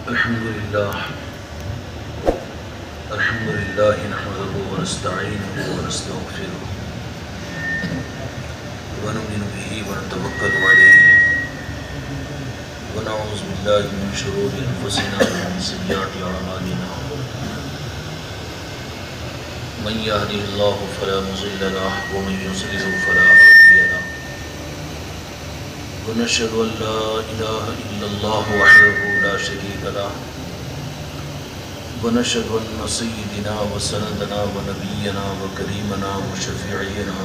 الحمد لله نحمده ونستعينه ونستغفره ونؤمن به ونتوكل عليه ونعوذ بالله من شرور أنفسنا ومن سيئات أعمالنا من يهده الله فلا مضل له ومن يضلل فلا هادي له ونشهد أن لا إله إلا الله وحده لا شريك له ونشهد أن سيدنا وسندنا ونبينا وكريمنا وشفيعنا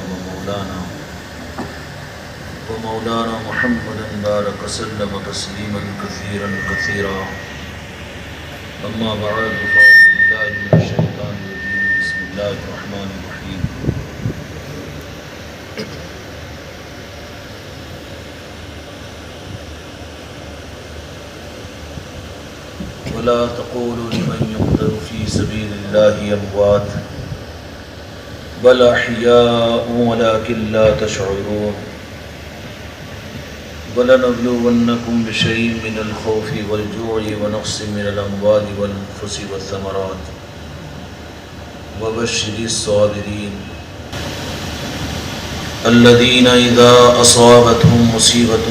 ومولانا محمدا بارك وسلم تسليما كثيرا أما بعد فأعوذ بالله من الشيطان الرجيم بسم الله الرحمن الرحيم ولا تقولوا لمن يقتل في سبيل الله أموات بل أحياء ولكن لا تشعرون ولنبلونكم بشيء من الخوف والجوع ونقص من الأموال والأنفس والثمرات وبشر الصابرين الذين إذا أصابتهم مصيبة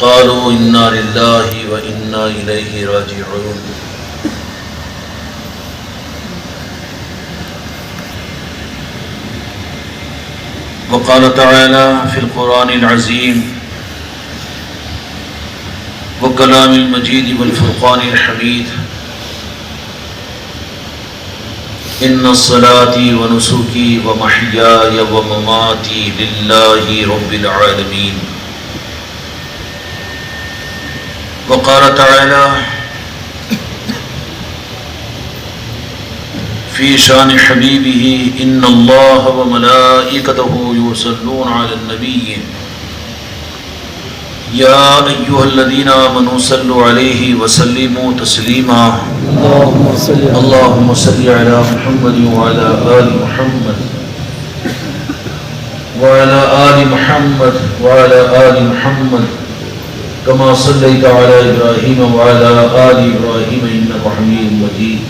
قالوا إنا لله وإنا إليه راجعون وقال تعالى في القرآن العظيم وكلام المجيد والفرقان الحميد إن الصلاتي ونسكي ومحياي ومماتي لله رب العالمين وقال تعالى في شان حبيبه إن الله وملائكته يصلون على النبي يا أيها الذين آمنوا صلوا عليه وسلموا تسليما اللهم صل على محمد وعلى آل محمد وعلى آل محمد وعلى آل محمد كما صليت على إبراهيم وعلى آل إبراهيم إنك حميد مجيد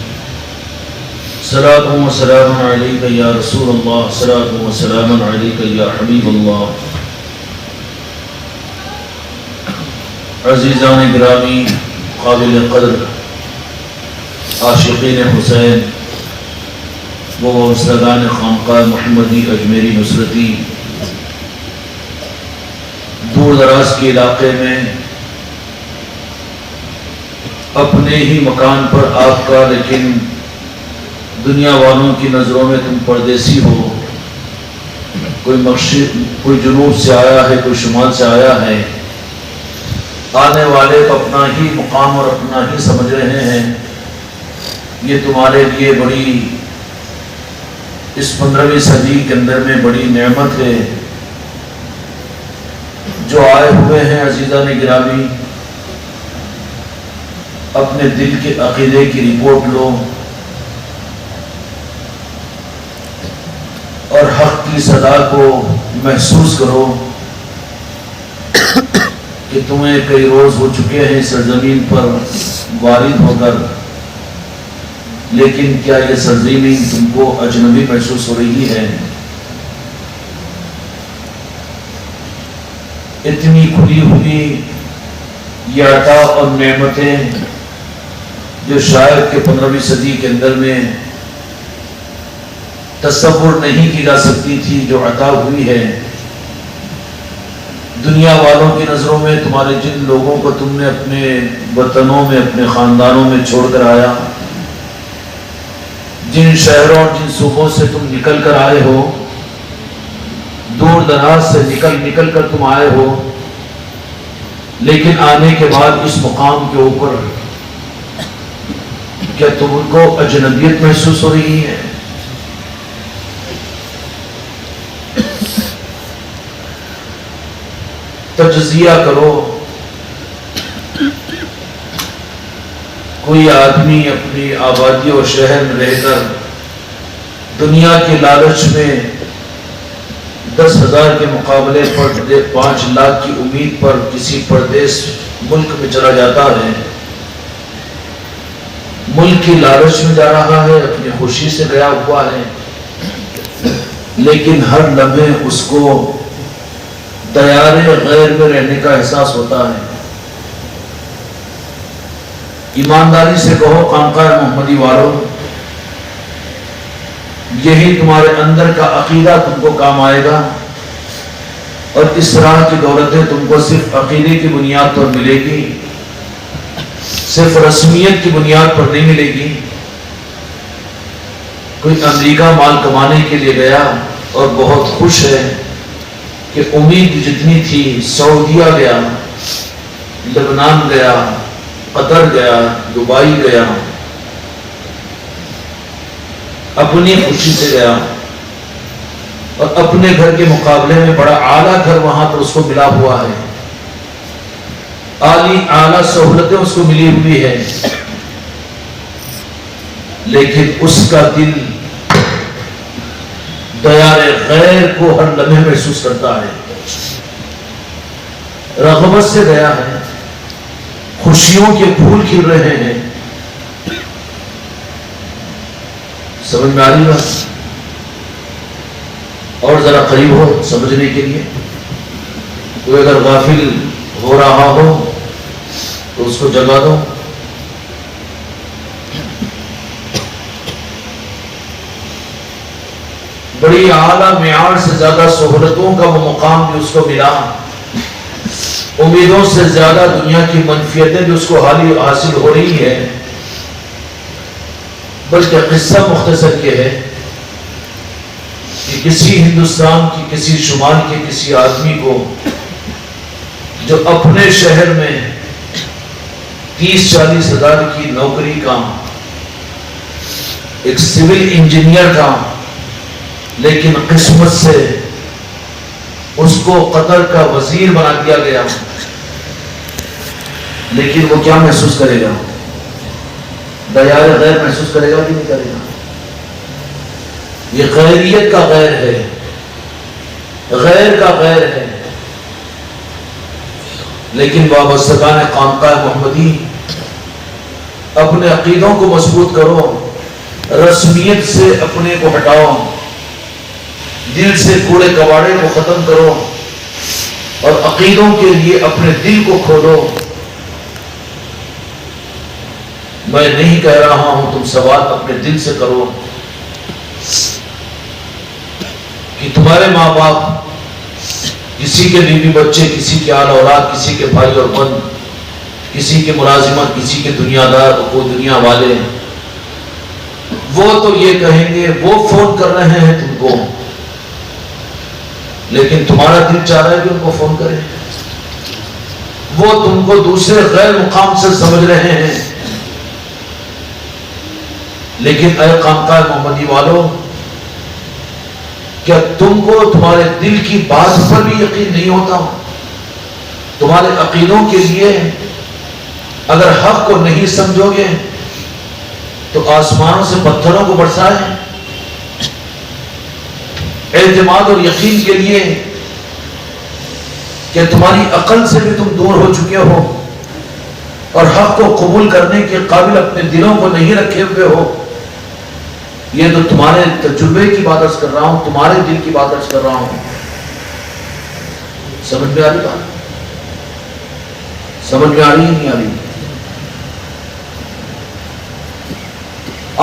صلاة وسلام عليك يا رسول الله صلاة وسلام عليك يا حبيب الله عزیزان گرامی قابل قدر عاشقین حسین وہ وابستگان خانقاہ محمدی اجمیری نصرتی دور دراز کے علاقے میں اپنے ہی مکان پر آپ کا لیکن دنیا والوں کی نظروں میں تم پردیسی ہو، کوئی مشرق کوئی جنوب سے آیا ہے، کوئی شمال سے آیا ہے، آنے والے کو اپنا ہی مقام اور اپنا ہی سمجھ رہے ہیں، یہ تمہارے لیے بڑی اس 15ویں صدی کے اندر میں بڑی نعمت ہے۔ جو آئے ہوئے ہیں عزیزان گرامی، اپنے دل کے عقیدے کی رپورٹ لو اور حق کی صدا کو محسوس کرو کہ تمہیں کئی روز ہو چکے ہیں سرزمین پر وارد ہو کر، لیکن کیا یہ سرزمین تم کو اجنبی محسوس ہو رہی ہے؟ اتنی کھلی ہوئی یہ عطا اور نعمتیں جو شاید کہ 15ویں صدی کے اندر میں تصور نہیں کی جا سکتی تھی، جو عطا ہوئی ہے دنیا والوں کی نظروں میں، تمہارے جن لوگوں کو تم نے اپنے وطنوں میں اپنے خاندانوں میں چھوڑ کر آیا، جن شہروں جن صوبوں سے تم نکل کر آئے ہو، دور دراز سے نکل کر تم آئے ہو، لیکن آنے کے بعد اس مقام کے اوپر کیا تم کو اجنبیت محسوس ہو رہی ہے؟ تجزیہ کرو۔ کوئی آدمی اپنی آبادی اور شہر میں رہ کر دنیا کے لالچ میں 10,000 کے مقابلے پر 5 لاکھ کی امید پر کسی پردیس ملک میں چلا جاتا ہے، ملک کی لالچ میں جا رہا ہے، اپنی خوشی سے گیا ہوا ہے، لیکن ہر لمحے اس کو دیار غیر میں رہنے کا احساس ہوتا ہے۔ ایمانداری سے کہو خانقاہ محمدی والوں، یہی تمہارے اندر کا عقیدہ تم کو کام آئے گا، اور اس طرح کی دولتیں تم کو صرف عقیدے کی بنیاد پر ملے گی، صرف رسمیت کی بنیاد پر نہیں ملے گی۔ کوئی امریکہ مال کمانے کے لیے گیا اور بہت خوش ہے کہ امید جتنی تھی، سعودیہ گیا، لبنان گیا، قطر گیا، دبئی گیا، اپنی خوشی سے گیا، اور اپنے گھر کے مقابلے میں بڑا اعلیٰ گھر وہاں پر اس کو ملا ہوا ہے، اعلیٰ سہولتیں اس کو ملی ہوئی ہے، لیکن اس کا دل دیار غیر کو ہر لمحے محسوس کرتا ہے۔ رغبت سے گیا ہے، خوشیوں کے پھول کھل رہے ہیں۔ سمجھ میں آ رہی بات؟ اور ذرا قریب ہو سمجھنے کے لیے۔ کوئی اگر غافل ہو رہا ہو تو اس کو جگا دو۔ بڑی اعلیٰ معیار سے زیادہ سہولتوں کا وہ مقام بھی اس کو ملا، امیدوں سے زیادہ دنیا کی منفیتیں بھی اس کو حاصل ہو رہی ہے۔ بلکہ قصہ مختصر یہ ہے کہ کسی ہندوستان کی کسی شمال کے کسی آدمی کو جو اپنے شہر میں 30-40 ہزار کی نوکری کا ایک سول انجینئر تھا، لیکن قسمت سے اس کو قطر کا وزیر بنا دیا گیا، لیکن وہ کیا محسوس کرے گا؟ دیار غیر محسوس کرے گا کہ نہیں کرے گا؟ یہ غیریت کا غیر ہے، غیر کا غیر ہے۔ لیکن وابستگان خانقاہ محمدی، اپنے عقیدوں کو مضبوط کرو، رسمیت سے اپنے کو ہٹاؤ، دل سے کوڑے کباڑے کو ختم کرو، اور عقیدوں کے لیے اپنے دل کو کھولو۔ میں نہیں کہہ رہا ہوں، تم سوال اپنے دل سے کرو کہ تمہارے ماں باپ، کسی کے بیوی بچے، کسی کے آل اولاد، کسی کے بھائی اور بہن، کسی کے ملازمت، کسی کے دنیا دار، کوئی دنیا والے، وہ تو یہ کہیں گے وہ فون کر رہے ہیں تم کو، لیکن تمہارا دل چاہ رہا ہے کہ ان کو فون کریں۔ وہ تم کو دوسرے غیر مقام سے سمجھ رہے ہیں، لیکن اے خانقاہ محمدی والوں، کیا تم کو تمہارے دل کی بات پر بھی یقین نہیں ہوتا؟ تمہارے عقیدوں کے لیے اگر حق کو نہیں سمجھو گے تو آسمانوں سے پتھروں کو برسائیں۔ اعتماد اور یقین کے لیے کہ تمہاری عقل سے بھی تم دور ہو چکے ہو اور حق کو قبول کرنے کے قابل اپنے دلوں کو نہیں رکھے ہوئے ہو۔ یہ تو تمہارے تجربے کی بات عرض کر رہا ہوں، تمہارے دل کی بات عرض کر رہا ہوں۔ سمجھ میں آ رہی بات؟ سمجھ میں آ رہی ہے نہیں آ رہی؟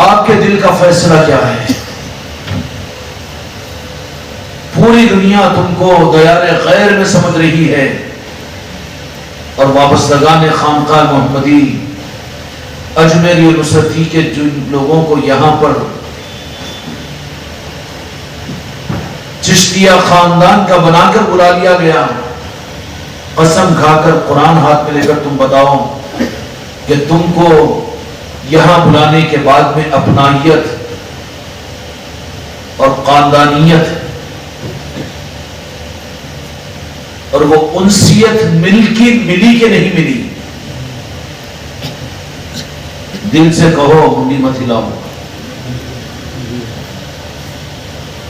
آپ کے دل کا فیصلہ کیا ہے؟ پوری دنیا تم کو دیار غیر میں سمجھ رہی ہے، اور وابستگان خانقاہ محمدی، اجمیری اور نصرتی کے جن لوگوں کو یہاں پر چشتیہ خاندان کا بنا کر بلا لیا گیا، قسم کھا کر قرآن ہاتھ میں لے کر تم بتاؤ کہ تم کو یہاں بلانے کے بعد میں اپنائیت اور خاندانیت اور وہ انسیت ملی کہ نہیں ملی؟ دل سے کہو، منڈی مت ہلاؤ۔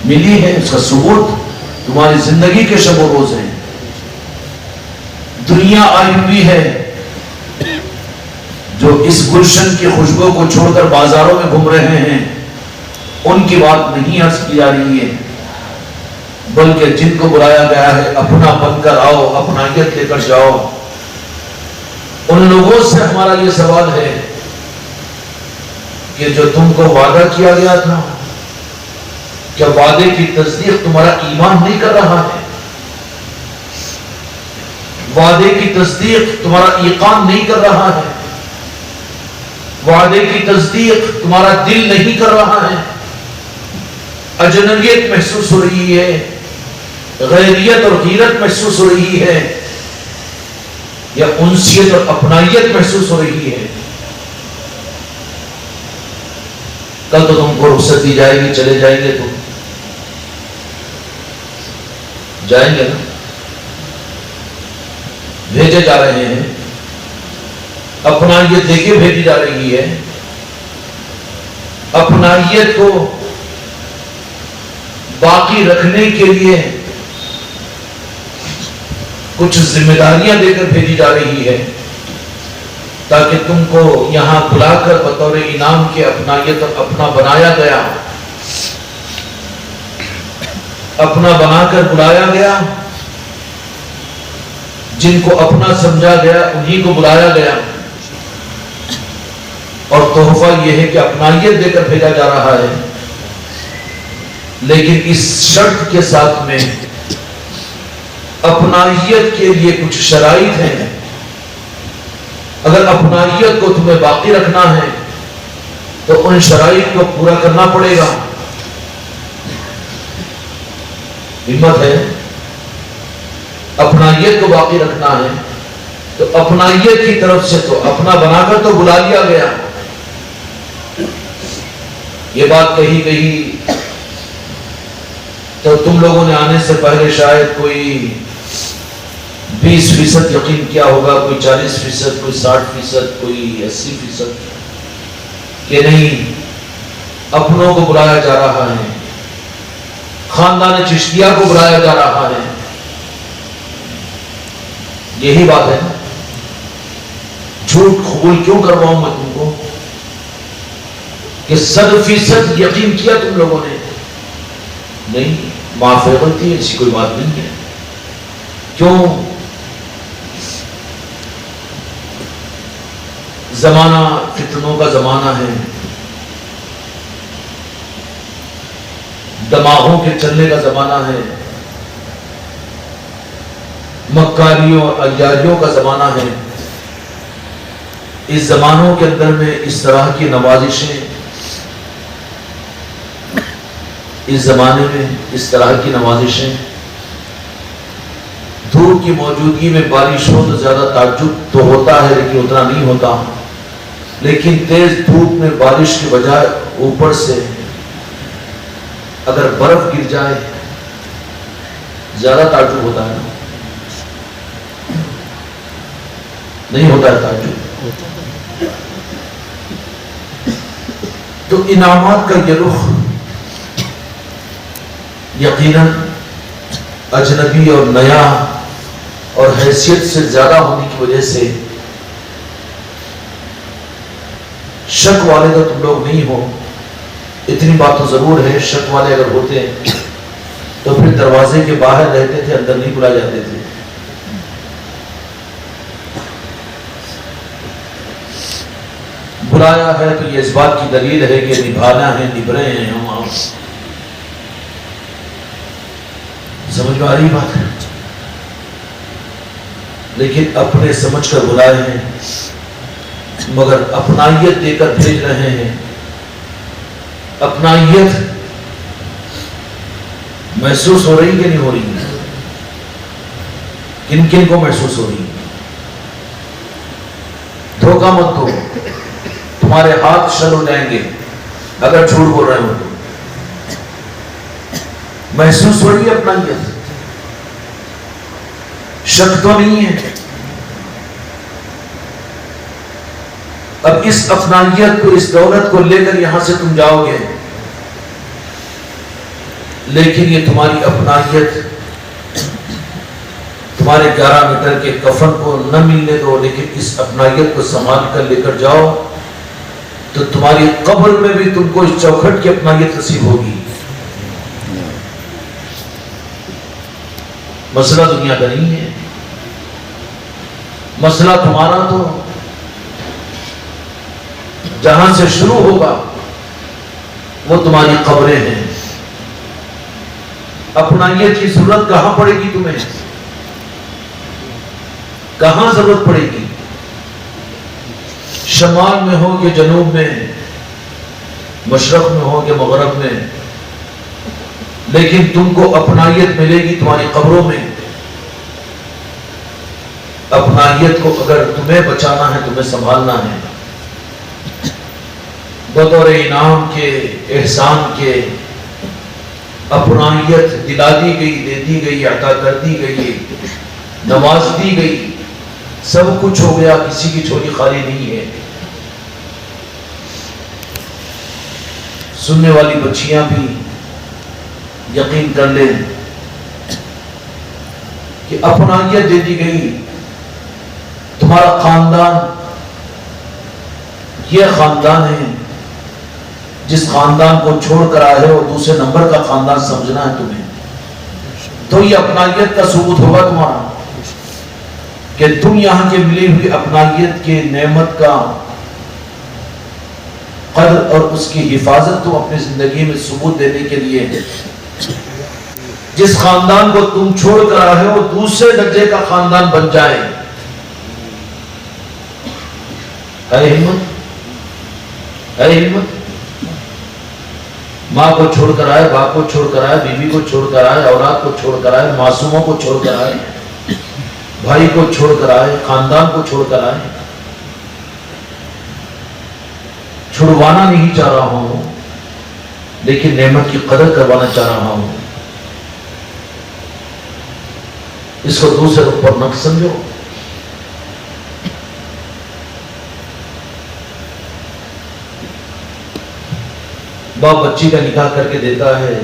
ملی ہے، اس کا ثبوت تمہاری زندگی کے شب و روز ہیں۔ دنیا آئی ہوئی ہے جو اس گلشن کی خوشبو کو چھوڑ کر بازاروں میں گھوم رہے ہیں ان کی بات نہیں عرض کی جا رہی ہے، بلکہ جن کو بلایا گیا ہے اپنا بن کر آؤ، اپنائیت لے کر جاؤ، ان لوگوں سے ہمارا یہ سوال ہے کہ جو تم کو وعدہ کیا گیا تھا، کیا وعدے کی تصدیق تمہارا ایمان نہیں کر رہا ہے؟ وعدے کی تصدیق تمہارا ایقان نہیں کر رہا ہے؟ وعدے کی تصدیق تمہارا دل نہیں کر رہا ہے؟ اجنبیت محسوس ہو رہی ہے، غیریت اور غیرت محسوس ہو رہی ہے، یا انسیت اور اپنائیت محسوس ہو رہی ہے؟ کل تو تم کو رخصت دی جائے گی، چلے جائیں گے، تم جائیں گے نا؟ بھیجے جا رہے ہیں، اپنائیت دے کے بھیجی جا رہی ہے۔ اپنائیت کو باقی رکھنے کے لیے کچھ ذمہ داریاں دے کر بھیجی جا رہی ہے، تاکہ تم کو یہاں بلا کر بطور انعام کے اپنائیت اور اپنا بنایا گیا، اپنا بنا کر بلایا گیا، جن کو اپنا سمجھا گیا انہی کو بلایا گیا، اور تحفہ یہ ہے کہ اپنائیت دے کر بھیجا جا رہا ہے، لیکن اس شرط کے ساتھ میں اپنائیت کے لیے کچھ شرائط ہیں۔ اگر اپنائیت کو تمہیں باقی رکھنا ہے تو ان شرائط کو پورا کرنا پڑے گا۔ ہمت ہے؟ اپنائیت کو باقی رکھنا ہے تو اپنائیت کی طرف سے تو اپنا بنا کر تو بلا لیا گیا۔ یہ بات کہی گئی تو تم لوگوں نے آنے سے پہلے شاید کوئی 20% یقین کیا ہوگا، کوئی 40%، کوئی 60%، کوئی 80%، کہ نہیں اپنوں کو بلایا جا رہا ہے، خاندان چشتیہ کو بلایا جا رہا ہے۔ یہی بات ہے نا؟ جھوٹ قبول کیوں کرواؤں میں تم کو کہ 100% یقین کیا تم لوگوں نے؟ نہیں، معافی غلطی ہے، ایسی کوئی بات نہیں ہے۔ کیوں؟ زمانہ فتنوں کا زمانہ ہے، دماغوں کے چلنے کا زمانہ ہے، مکاریوں اور عیاریوں کا زمانہ ہے۔ اس زمانوں کے اندر میں اس طرح کی نوازشیں، اس زمانے میں اس طرح کی نوازشیں، دھوپ کی موجودگی میں بارش ہو تو زیادہ تعجب تو ہوتا ہے، لیکن اتنا نہیں ہوتا، لیکن تیز دھوپ میں بارش کے بجائے اوپر سے اگر برف گر جائے زیادہ تعجب ہوتا ہے نا؟ نہیں ہوتا ہے تعجب؟ تو انعامات کا یہ رخ یقیناً اجنبی اور نیا اور حیثیت سے زیادہ ہونے کی وجہ سے شک والے تو تم لوگ نہیں ہو، اتنی بات تو ضرور ہے، شک والے اگر ہوتے تو پھر دروازے کے باہر رہتے تھے، اندر نہیں بلائے جاتے تھے۔ بلایا ہے تو یہ اس بات کی دلیل ہے کہ نبھانا ہے، نبھ رہے ہیں ہم آپ۔ سمجھ میں آ رہی بات ہے؟ لیکن اپنے سمجھ کر بلائے ہیں، مگر اپنائیت دے کر بھیج رہے ہیں۔ اپنائیت محسوس ہو رہی کہ نہیں ہو رہی؟ کن کن کو محسوس ہو رہی؟ دھوکہ مت دو، تمہارے ہاتھ شل ہو جائیں گے اگر جھوٹ بول رہے ہو تو۔ محسوس ہو رہی ہے اپنائیت؟ شک تو نہیں ہے؟ اب اس اپنائیت کو، اس دولت کو لے کر یہاں سے تم جاؤ گے، لیکن یہ تمہاری اپنائیت تمہارے 11 میٹر کے کفن کو نہ ملنے دو، لیکن اس اپنائیت کو سنبھال کر لے کر جاؤ تو تمہاری قبر میں بھی تم کو اس چوکھٹ کی اپنائیت نصیب ہوگی۔ مسئلہ دنیا کا نہیں ہے، مسئلہ تمہارا تو جہاں سے شروع ہوگا وہ تمہاری قبریں ہیں۔ اپنائیت کی ضرورت کہاں پڑے گی تمہیں؟ کہاں ضرورت پڑے گی؟ شمال میں ہو کہ جنوب میں، مشرق میں ہو کہ مغرب میں، لیکن تم کو اپنائیت ملے گی تمہاری قبروں میں۔ اپنائیت کو اگر تمہیں بچانا ہے، تمہیں سنبھالنا ہے، بطور انعام کے، احسان کے، اپنائیت دلا دی گئی، دے دی گئی، عطا کر دی گئی، نواز دی گئی، سب کچھ ہو گیا، کسی کی جھولی خالی نہیں ہے۔ سننے والی بچیاں بھی یقین کر لیں کہ اپنائیت دے دی گئی، تمہارا خاندان یہ خاندان ہے جس خاندان کو چھوڑ کر آئے ہو دوسرے نمبر کا خاندان سمجھنا ہے تمہیں، تو یہ اپنائیت کا ثبوت ہوگا تمہارا کہ تم یہاں کے ملی ہوئی اپنائیت کے نعمت کا قدر اور اس کی حفاظت تم اپنی زندگی میں ثبوت دینے کے لیے جس خاندان کو تم چھوڑ کر آئے ہو دوسرے درجے کا خاندان بن جائے۔ ہے ہمت؟ ہے ہمت؟ ماں کو چھوڑ کر آئے، باپ کو چھوڑ کر آئے، بیوی کو چھوڑ کر آئے، اولاد کو چھوڑ کر آئے، معصوموں کو چھوڑ کر آئے، بھائی کو چھوڑ کر آئے، خاندان کو چھوڑ کر آئے۔ چھڑوانا نہیں چاہ رہا ہوں، لیکن نعمت کی قدر کروانا چاہ رہا ہوں۔ اس کو دوسرے اوپر نہ سمجھو۔ باپ بچی کا نکاح کر کے دیتا ہے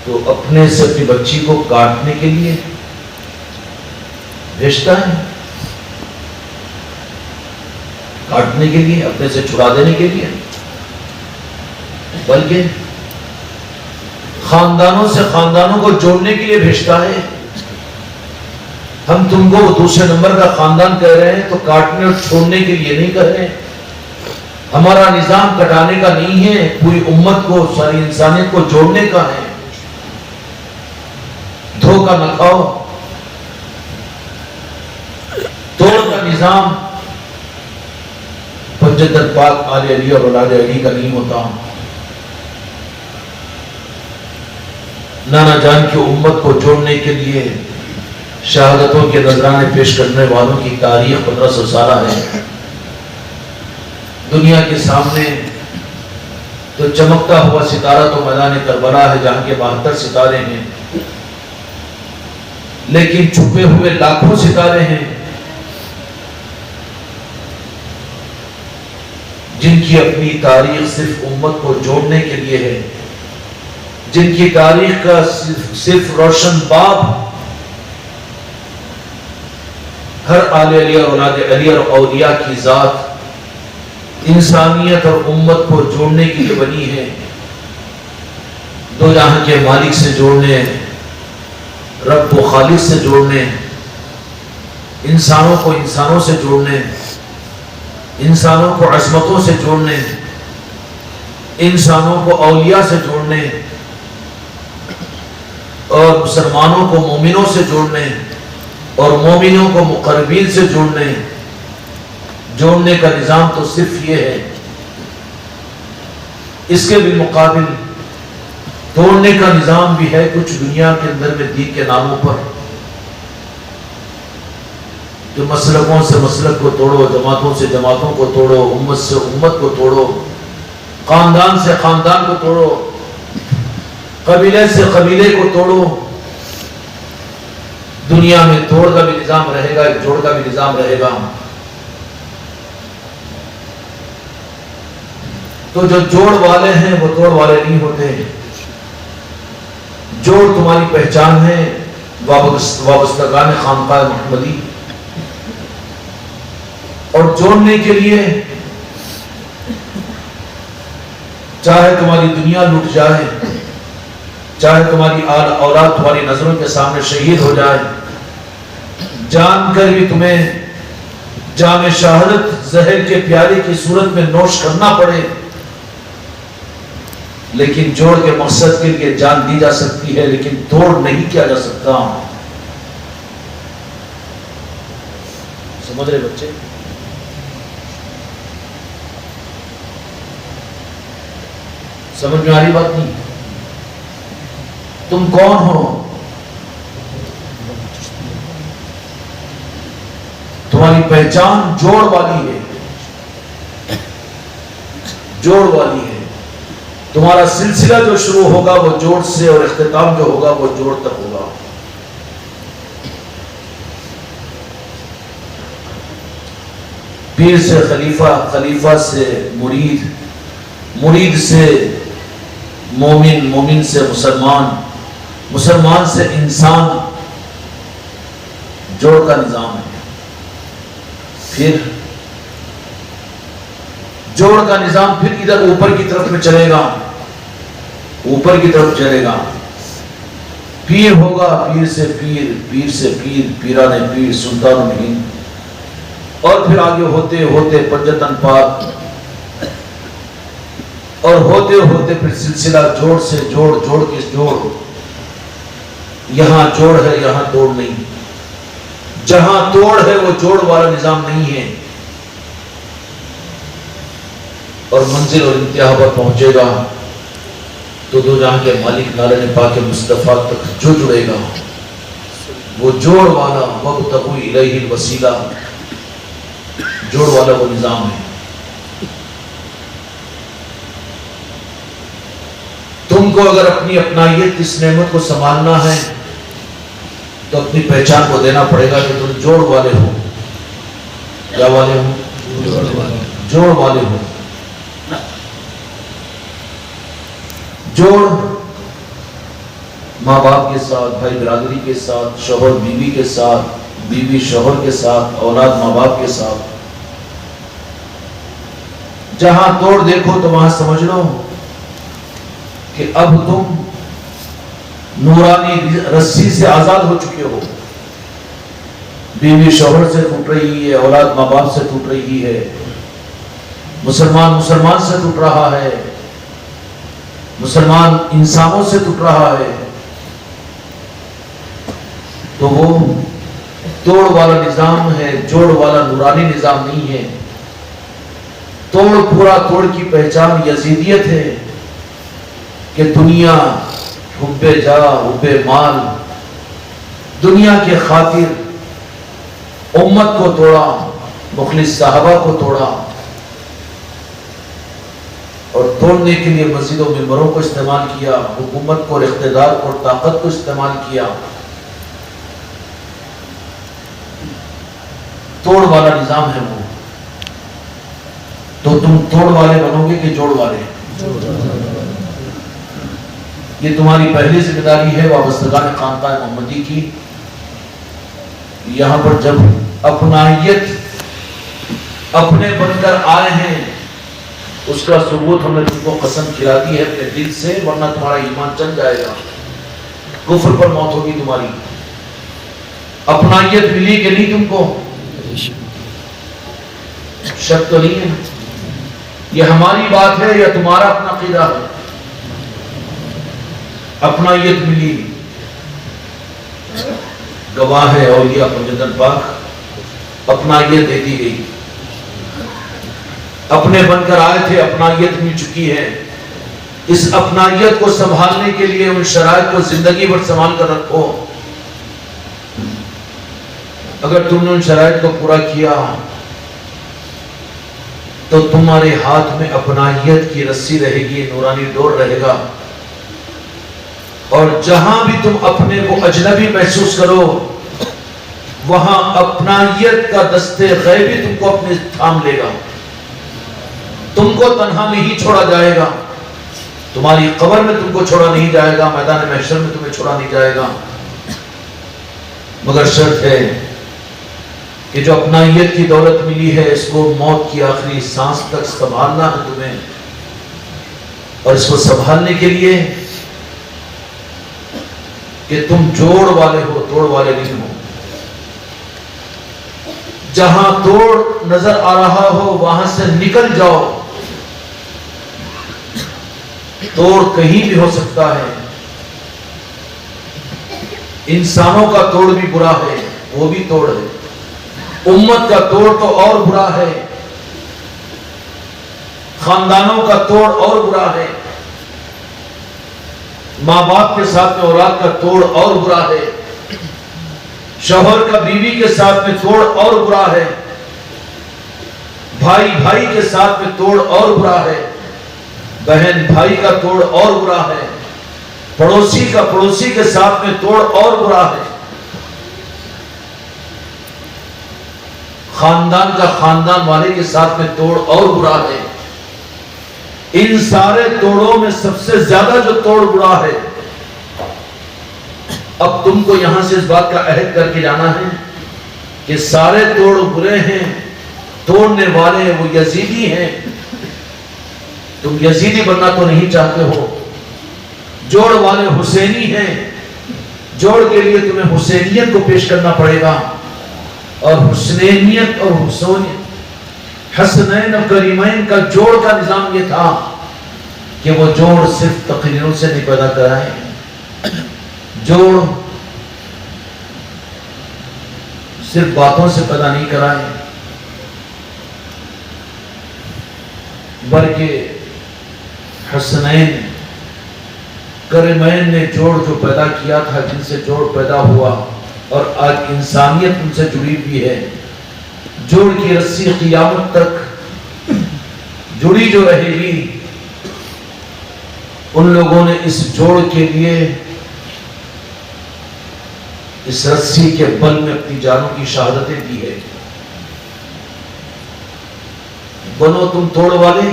تو اپنے سے اپنی بچی کو کاٹنے کے لیے بھیجتا ہے، کاٹنے کے لیے، اپنے سے چھڑا دینے کے لیے، بلکہ خاندانوں سے خاندانوں کو جوڑنے کے لیے بھیجتا ہے۔ ہم تم کو دوسرے نمبر کا خاندان کہہ رہے ہیں تو کاٹنے اور چھوڑنے کے لیے نہیں کہہ رہے ہیں۔ ہمارا نظام کٹانے کا نہیں ہے، پوری امت کو، ساری انسانیت کو جوڑنے کا ہے۔ دھوکہ نہ کھاؤ، توڑ کا نظام پنجتن پاک آل علی اور اولاد علی کا نہیں ہوتا۔ نانا جان کی امت کو جوڑنے کے لیے شہادتوں کے نذرانے پیش کرنے والوں کی تاریخ 1500 سالہ ہے۔ دنیا کے سامنے تو چمکتا ہوا ستارہ تو میدان کربلا ہے جہاں کے 72 ستارے ہیں، لیکن چھپے ہوئے لاکھوں ستارے ہیں جن کی اپنی تاریخ صرف امت کو جوڑنے کے لیے ہے، جن کی تاریخ کا صرف روشن باب ہر آل علی اور اولاد علی اور اولیاء کی ذات انسانیت اور امت کو جوڑنے کے لیے بنی ہے۔ دو جہاں کے مالک سے جوڑنے، رب و خالق سے جوڑنے، انسانوں کو انسانوں سے جوڑنے، انسانوں کو عصمتوں سے جوڑنے، انسانوں کو اولیاء سے جوڑنے، اور مسلمانوں کو مومنوں سے جوڑنے، اور مومنوں کو مقربین سے جوڑنے کا نظام تو صرف یہ ہے۔ اس کے بالمقابل توڑنے کا نظام بھی ہے کچھ دنیا کے اندر میں دین کے ناموں پر، جو مسلکوں سے مسلک کو توڑو، جماعتوں سے جماعتوں کو توڑو، امت سے امت کو توڑو، خاندان سے خاندان کو توڑو، قبیلے سے قبیلے کو توڑو۔ دنیا میں توڑ کا بھی نظام رہے گا، جوڑ کا بھی نظام رہے گا۔ تو جو جوڑ والے ہیں وہ توڑ والے نہیں ہوتے۔ جوڑ تمہاری پہچان ہے، وابستگان خانقاہ محمدی اور جوڑنے کے لیے چاہے تمہاری دنیا لٹ جائے، چاہے تمہاری اولاد تمہاری نظروں کے سامنے شہید ہو جائے، جان کر بھی تمہیں جام شہادت زہر کے پیالے کی صورت میں نوش کرنا پڑے، لیکن جوڑ کے مقصد کے لیے جان دی جا سکتی ہے، لیکن توڑ نہیں کیا جا سکتا۔ سمجھ رہے بچے؟ سمجھ میں آ رہی بات نہیں؟ تم کون ہو؟ تمہاری پہچان جوڑ والی ہے، جوڑ والی ہے۔ تمہارا سلسلہ جو شروع ہوگا وہ جوڑ سے، اور اختتام جو ہوگا وہ جوڑ تک ہوگا۔ پیر سے خلیفہ، خلیفہ سے مرید، مرید سے مومن، مومن سے مسلمان، مسلمان سے انسان، جوڑ کا نظام ہے۔ پھر جوڑ کا نظام پھر ادھر اوپر کی طرف میں چلے گا، اوپر کی طرف چلے گا۔ پیر ہوگا، پیر سے پیر، پیر سے پیر، پیران پیر، سلطان ہند، اور پھر آگے ہوتے ہوتے پنجتن پاک، اور ہوتے ہوتے پھر سلسلہ جوڑ سے جوڑ، جوڑ کے جوڑ۔ یہاں جوڑ ہے، یہاں توڑ نہیں۔ جہاں توڑ ہے وہ جوڑ والا نظام نہیں ہے، اور منزل اور انتہا پر پہنچے گا تو دو جہاں کے مالک نارین پاک مصطفیٰ تک جو جڑے گا وہ جوڑ والا، وابتغوا الیہ الوسیلہ، جوڑ والا وہ نظام ہے۔ تم کو اگر اپنی اپنائیت اس نعمت کو سنبھالنا ہے تو اپنی پہچان کو دینا پڑے گا کہ تم جوڑ والے ہو۔ کیا والے ہو؟ جوڑ والے ہو۔ جوڑ ماں باپ کے ساتھ، بھائی برادری کے ساتھ، شوہر بیوی کے ساتھ، بیوی شوہر کے ساتھ، اولاد ماں باپ کے ساتھ۔ جہاں توڑ دیکھو تو وہاں سمجھ لو کہ اب تم نورانی رسی سے آزاد ہو چکے ہو۔ بیوی شوہر سے ٹوٹ رہی ہے، اولاد ماں باپ سے ٹوٹ رہی ہے، مسلمان مسلمان سے ٹوٹ رہا ہے، مسلمان انسانوں سے ٹوٹ رہا ہے، تو وہ توڑ والا نظام ہے، جوڑ والا نورانی نظام نہیں ہے۔ توڑ، پورا توڑ کی پہچان یزیدیت ہے کہ دنیا، حب جا، حب مال، دنیا کے خاطر امت کو توڑا، مخلص صحابہ کو توڑا، اور توڑنے کے لیے مسجد و منبروں کو استعمال کیا، حکومت کو، اقتدار کو، طاقت کو استعمال کیا۔ توڑ والا نظام ہے وہ۔ تو تم توڑ والے بنو گے کہ جوڑ والے؟ یہ تمہاری پہلی ذمہ داری ہے وابستگان خانقاہ محمدی کی۔ یہاں پر جب اپنائیت اپنے بن کر آئے ہیں، اس کا ثبوت ہم نے تم کو قسم کھلاتی ہے اپنے دل سے، ورنہ تمہارا ایمان چل جائے گا، کفر پر موت ہوگی تمہاری۔ اپنائیت ملی کہ نہیں تم کو؟ شک تو نہیں ہے؟ یہ ہماری بات ہے یا تمہارا اپنا عقیدہ ہے؟ اپنائیت ملی، گواہ ہے اولیاء پنجتن پاک، اپنائیت دے دی گئی، اپنے بن کر آئے تھے، اپنائیت مل چکی ہے۔ اس اپنائیت کو سنبھالنے کے لیے ان شرائط کو زندگی بھر سنبھال کر رکھو۔ اگر تم نے ان شرائط کو پورا کیا تو تمہارے ہاتھ میں اپنائیت کی رسی رہے گی، نورانی ڈور رہے گا، اور جہاں بھی تم اپنے کو اجنبی محسوس کرو وہاں اپنائیت کا دستے غیبی تم کو اپنے تھام لے گا، تم کو تنہا نہیں چھوڑا جائے گا، تمہاری قبر میں تم کو چھوڑا نہیں جائے گا، میدان محشر میں تمہیں چھوڑا نہیں جائے گا۔ مگر شرط ہے کہ جو اپنائیت کی دولت ملی ہے اس کو موت کی آخری سانس تک سنبھالنا ہے تمہیں، اور اس کو سنبھالنے کے لیے کہ تم جوڑ والے ہو، توڑ والے نہیں ہو۔ جہاں توڑ نظر آ رہا ہو وہاں سے نکل جاؤ، توڑ کہیں بھی ہو سکتا ہے۔ انسانوں کا توڑ بھی برا ہے، وہ بھی توڑ ہے۔ امت کا توڑ تو اور برا ہے، خاندانوں کا توڑ اور برا ہے، ماں باپ کے ساتھ میں اولاد کا توڑ اور برا ہے، شوہر کا بیوی کے ساتھ میں توڑ اور برا ہے، بھائی بھائی کے ساتھ میں توڑ اور برا ہے، بہن بھائی کا توڑ اور برا ہے، پڑوسی کا پڑوسی کے ساتھ میں توڑ اور برا ہے، خاندان کا خاندان والے کے ساتھ میں توڑ اور برا ہے۔ ان سارے توڑوں میں سب سے زیادہ جو توڑ برا ہے، اب تم کو یہاں سے اس بات کا عہد کر کے جانا ہے کہ سارے توڑ برے ہیں، توڑنے والے وہ یزیدی ہیں۔ تم یزیدی بننا تو نہیں چاہتے ہو، جوڑ والے حسینی ہیں، جوڑ کے لیے تمہیں حسینیت کو پیش کرنا پڑے گا، اور حسنینیت اور حسنین اور کریمین کا جوڑ کا نظام یہ تھا کہ وہ جوڑ صرف تقریروں سے نہیں پیدا کرائے، جوڑ صرف باتوں سے پیدا نہیں کرائے، بلکہ حسنین کریمین نے جوڑ جو پیدا کیا تھا، جن سے جوڑ پیدا ہوا اور آج انسانیت ان سے جڑی ہوئی ہے، جوڑ کی رسی قیامت تک جڑی جو رہے گی، ان لوگوں نے اس جوڑ کے لیے اس رسی کے بل میں اپنی جانوں کی شہادتیں دی ہے۔ بنو تم توڑ والے،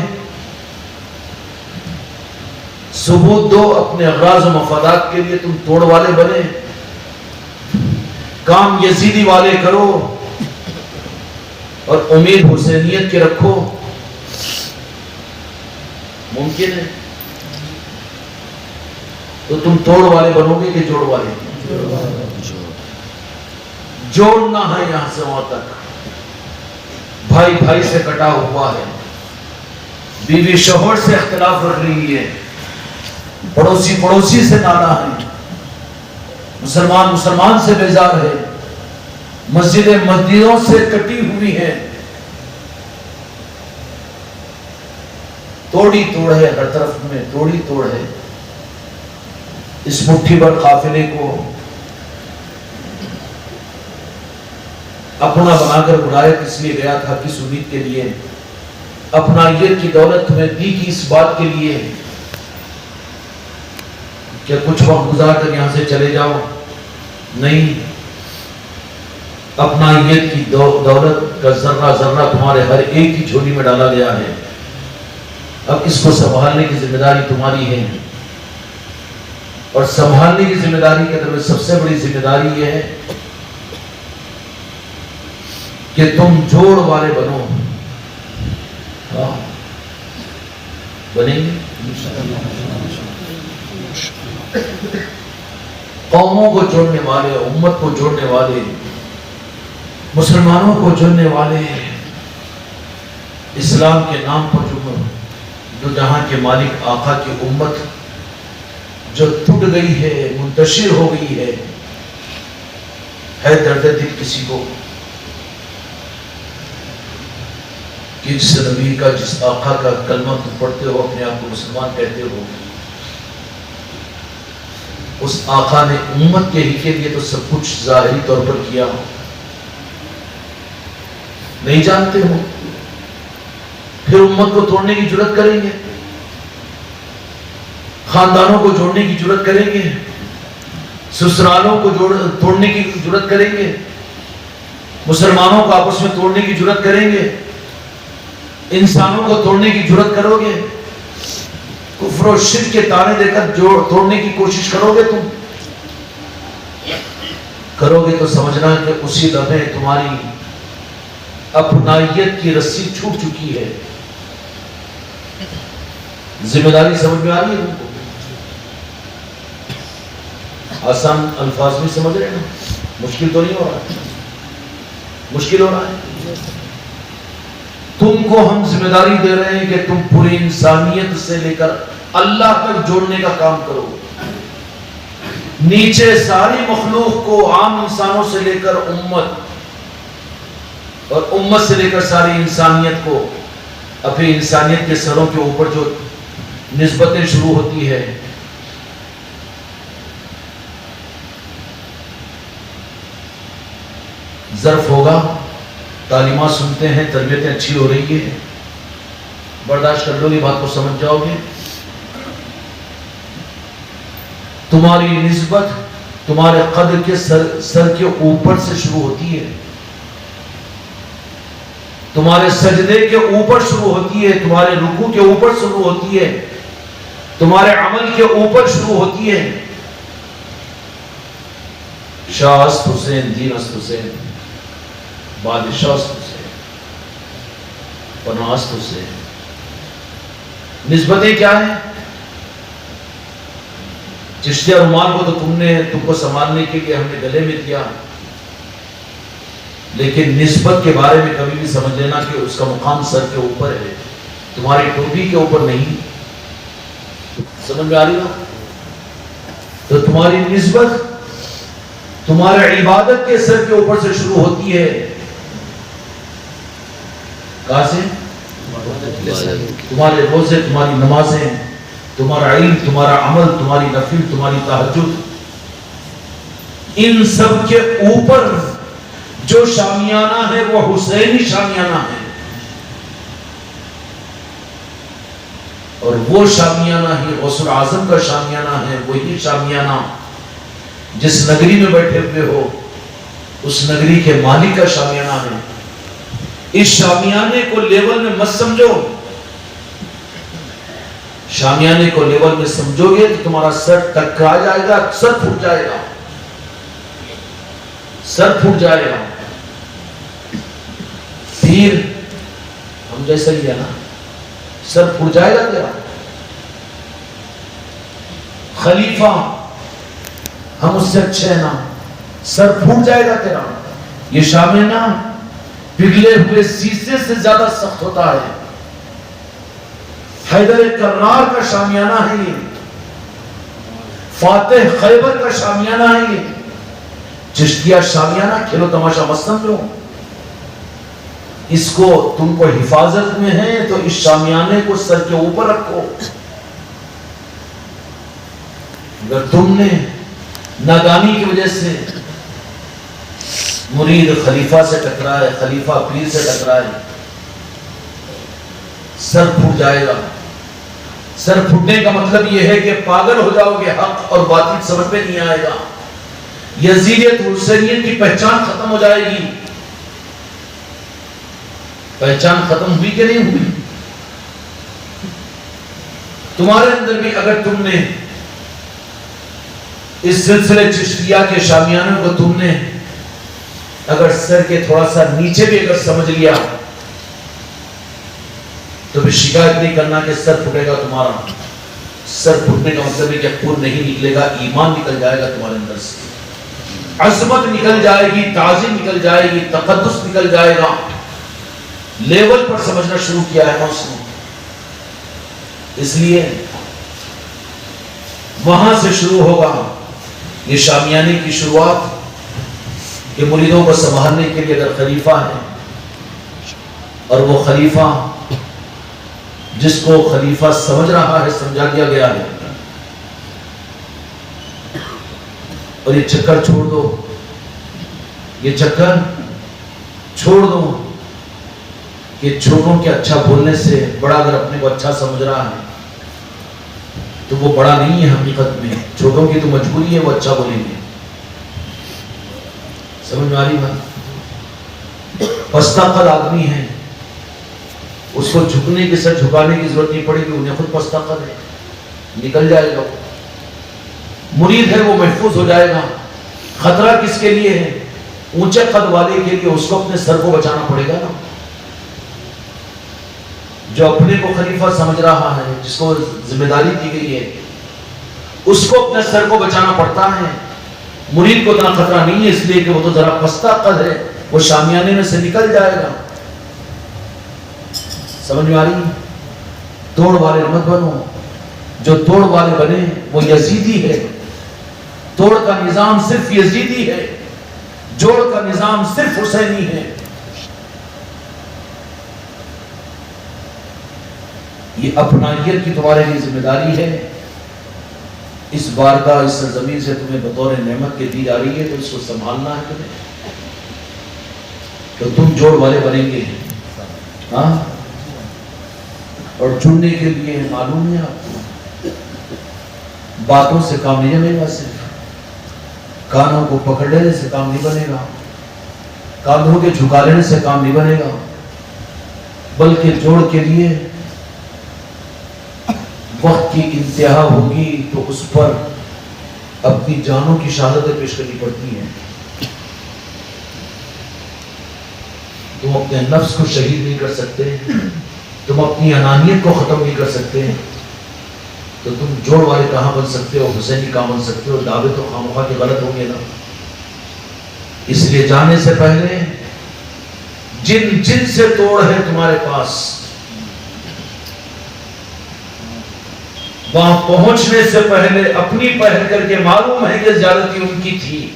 ثبوت دو اپنے اغراض و مفادات کے لیے، تم توڑ والے بنے، کام یزیدی والے کرو اور امید حسینیت کے رکھو، ممکن ہے؟ تو تم توڑ والے بنو گے کہ جوڑ والے؟ جوڑنا ہے یہاں سے وہاں تک، بھائی بھائی سے کٹا ہوا ہے، بیوی شوہر سے اختلاف رکھ رہی ہے، پڑوسی پڑوسی سے ناراض ہے، مسلمان مسلمان سے بیزار ہے، مسجدیں مسجدوں سے کٹی ہوئی ہیں، توڑی توڑ ہے، ہر طرف میں توڑی توڑ ہے۔ اس مٹھی بھر قافلے کو اپنا بنا کر بلایا کس لیے گیا تھا؟ کس امید کے لیے؟ اپنائیت کی دولت تمہیں دی کی اس بات کے لیے کہ کچھ وقت گزار کر یہاں سے چلے جاؤ؟ نہیں، اپنائیت کی دولت کا ذرہ ذرہ تمہارے ہر ایک کی جھولی میں ڈالا گیا ہے۔ اب اس کو سنبھالنے کی ذمہ داری تمہاری ہے، اور سنبھالنے کی ذمہ داری کے اندر سب سے بڑی ذمہ داری یہ ہے کہ تم جوڑ والے بنو۔ بنیں گے؟ قوموں کو جوڑنے والے، امت کو جوڑنے والے، مسلمانوں کو جوڑنے والے، اسلام کے نام پر جو جہاں کے مالک آقا کی امت جو ٹوٹ گئی ہے، منتشر ہو گئی ہے درد دل کسی کو کہ جس نبی کا، جس آقا کا کلمہ تم پڑھتے ہو، اپنے آپ کو مسلمان کہتے ہو، اس آقا نے امت کے ہی کے لیے تو سب کچھ ظاہری طور پر کیا ہو، نہیں جانتے ہو؟ پھر امت کو توڑنے کی جرات کریں گے، خاندانوں کو جوڑنے کی جرات کریں گے، سسرالوں کو توڑنے کی جرات کریں گے، مسلمانوں کو آپس میں توڑنے کی جرات کریں گے، انسانوں کو توڑنے کی جرات کرو گے، کفر و شرک کے تانے دے کر توڑنے کی کوشش کرو گے تم؟ کرو گے تو سمجھنا کہ اسی لمحے تمہاری اپنائیت کی رسی چھوٹ چکی ہے. ذمہ داری سمجھ میں آ رہی ہے تم کو؟ آسان الفاظ میں سمجھ رہے ہیں نا؟ مشکل تو نہیں ہو رہا؟ مشکل ہو رہا ہے؟ تم کو ہم ذمہ داری دے رہے ہیں کہ تم پوری انسانیت سے لے کر اللہ تک جوڑنے کا کام کرو. نیچے ساری مخلوق کو، عام انسانوں سے لے کر امت، اور امت سے لے کر ساری انسانیت کو، اپنی انسانیت کے سروں کے اوپر جو نسبتیں شروع ہوتی ہے، ظرف ہوگا، تعلیمات سنتے ہیں، تربیتیں اچھی ہو رہی ہے، برداشت کر لو گے، بات کو سمجھ جاؤ گے. تمہاری نسبت تمہارے قد کے سر کے اوپر سے شروع ہوتی ہے، تمہارے سجدے کے اوپر شروع ہوتی ہے، تمہارے رکوع کے اوپر شروع ہوتی ہے، تمہارے عمل کے اوپر شروع ہوتی ہے. شاہ اسد حسین، دین اسد حسین، بادشاہ اسد حسین، پناہ اسد حسین، نسبتیں کیا ہیں؟ چشتیہ رومال کو تو تم کو سنبھالنے کے لیے ہم نے گلے میں دیا، لیکن نسبت کے بارے میں کبھی بھی سمجھ لینا کہ اس کا مقام سر کے اوپر ہے، تمہاری ٹوپی کے اوپر نہیں. سمجھ میں آ رہی ہو؟ تو تمہاری نسبت تمہارے عبادت کے سر کے اوپر سے شروع ہوتی ہے. کہاں سے؟ تمہارے روزے، تمہاری نمازیں، تمہارا علم، تمہارا عمل، تمہاری نفل، تمہاری تہجد، ان سب کے اوپر جو شامیانہ ہے وہ حسینی شامیانہ ہے. اور وہ شامیانہ ہی غوث العظم کا شامیانہ ہے. وہی شامیانہ جس نگری میں بیٹھے ہوئے ہو اس نگری کے مالک کا شامیانہ ہے. اس شامیانے کو لیول میں مت سمجھو. شامیانے کو لیول میں سمجھو گے تو تمہارا سر ٹکرا جائے گا، سر پھوٹ جائے گا، سر پھوٹ جائے گا. پیر ہم جیسا ہی ہے نا، سر پھوٹ جائے گا تیرا. خلیفہ ہم اس سے اچھے ہیں نا، سر پھوٹ جائے گا تیرا. یہ شامیانہ پگھلے ہوئے سیسے سے زیادہ سخت ہوتا ہے. حیدر کرار کا شامیانہ ہے یہ، فاتح خیبر کا شامیانہ ہے یہ. چشتیہ شامیانہ کھیلو تماشا مت سمجھو. اس کو تم کو حفاظت میں ہے تو اس شامیانے کو سر کے اوپر رکھو. اگر تم نے نادانی کی وجہ سے مرید خلیفہ سے ٹکرائے، خلیفہ پیر سے ٹکرائے، سر پھوٹ جائے گا. سر پھوٹنے کا مطلب یہ ہے کہ پاگل ہو جاؤ گے، حق اور باطل سمجھ میں نہیں آئے گا. یزیدیت حسینیت کی پہچان ختم ہو جائے گی. پہچان ختم ہوئی کہ نہیں ہوئی؟ تمہارے اندر بھی اگر تم نے اس سلسلے چشتیہ کے شامیانوں کو تم نے اگر سر کے تھوڑا سا نیچے بھی اگر سمجھ لیا تو بھی شکایت نہیں کرنا کہ سر پھٹے گا تمہارا. سر پھٹنے کا مطلب ہے کہ خون نہیں نکلے گا، ایمان نکل جائے گا تمہارے اندر سے، عظمت نکل جائے گی، تعظیم نکل جائے گی، تقدس نکل جائے گا. لیول پر سمجھنا شروع کیا ہے اس نے. اس لیے وہاں سے شروع ہوگا یہ شامیانے کی شروعات کہ مریدوں کو سنبھالنے کے لیے اگر خلیفہ ہے اور وہ خلیفہ جس کو خلیفہ سمجھ رہا ہے سمجھا دیا گیا ہے، اور یہ چکر چھوڑ دو، یہ چکر چھوڑ دو کہ چھوٹوں کے اچھا بولنے سے بڑا اگر اپنے کو اچھا سمجھ رہا ہے تو وہ بڑا نہیں ہے. حقیقت میں چھوٹوں کی تو مجبوری ہے وہ اچھا بولیں گے. سمجھ میں آ رہی بات؟ پستہ قد آدمی ہے، اس کو جھکنے کے ساتھ جھکانے کی ضرورت نہیں پڑے گی، انہیں خود پستہ قد ہے، نکل جائے گا. مرید ہے وہ محفوظ ہو جائے گا. خطرہ کس کے لیے ہے؟ اونچے قد والے کے لیے، اس کو اپنے سر کو بچانا پڑے گا نا. جو اپنے کو خلیفہ سمجھ رہا ہے، جس کو ذمہ داری دی گئی ہے، اس کو اپنے سر کو بچانا پڑتا ہے. مرید کو اتنا خطرہ نہیں ہے، اس لیے کہ وہ تو ذرا پستہ قد ہے، وہ شامیانے میں سے نکل جائے گا. سمجھ میں آ رہی ہے؟ توڑ والے مت بنو. جو توڑ والے بنے وہ یزیدی ہے. توڑ کا نظام صرف یزیدی ہے، جوڑ کا نظام صرف حسینی ہے. یہ اپنائیت کی تمہارے لیے ذمہ داری ہے. اس بارگاہ، اس سرزمین سے تمہیں بطور نعمت کے دی جا رہی ہے، تو اس کو سنبھالنا ہے تمہیں. تو تم جوڑ والے بنیں گے، ہاں. اور جڑنے کے لیے معلوم ہے آپ کو، باتوں سے کام نہیں بنے گا، صرف کانوں کو پکڑ لینے سے کام نہیں بنے گا، کاندھوں کے جھکا لینے سے کام نہیں بنے گا، بلکہ جوڑ کے لیے وقت کی انتہا ہوگی تو اس پر اپنی جانوں کی شہادتیں پیش کرنی پڑتی ہیں. تم اپنے نفس کو شہید نہیں کر سکتے، تم اپنی انانیت کو ختم نہیں کر سکتے، تو تم جوڑ والے کہاں بن سکتے ہو، حسینی کہاں بن سکتے ہو؟ دعوے تو خامخواہ کے غلط ہوں گے نا. اس لیے جانے سے پہلے جن جن سے توڑ ہے تمہارے پاس، وہاں پہنچنے سے پہلے اپنی پہل کر کے معلوم ہے کہ زیادتی ان کی تھی،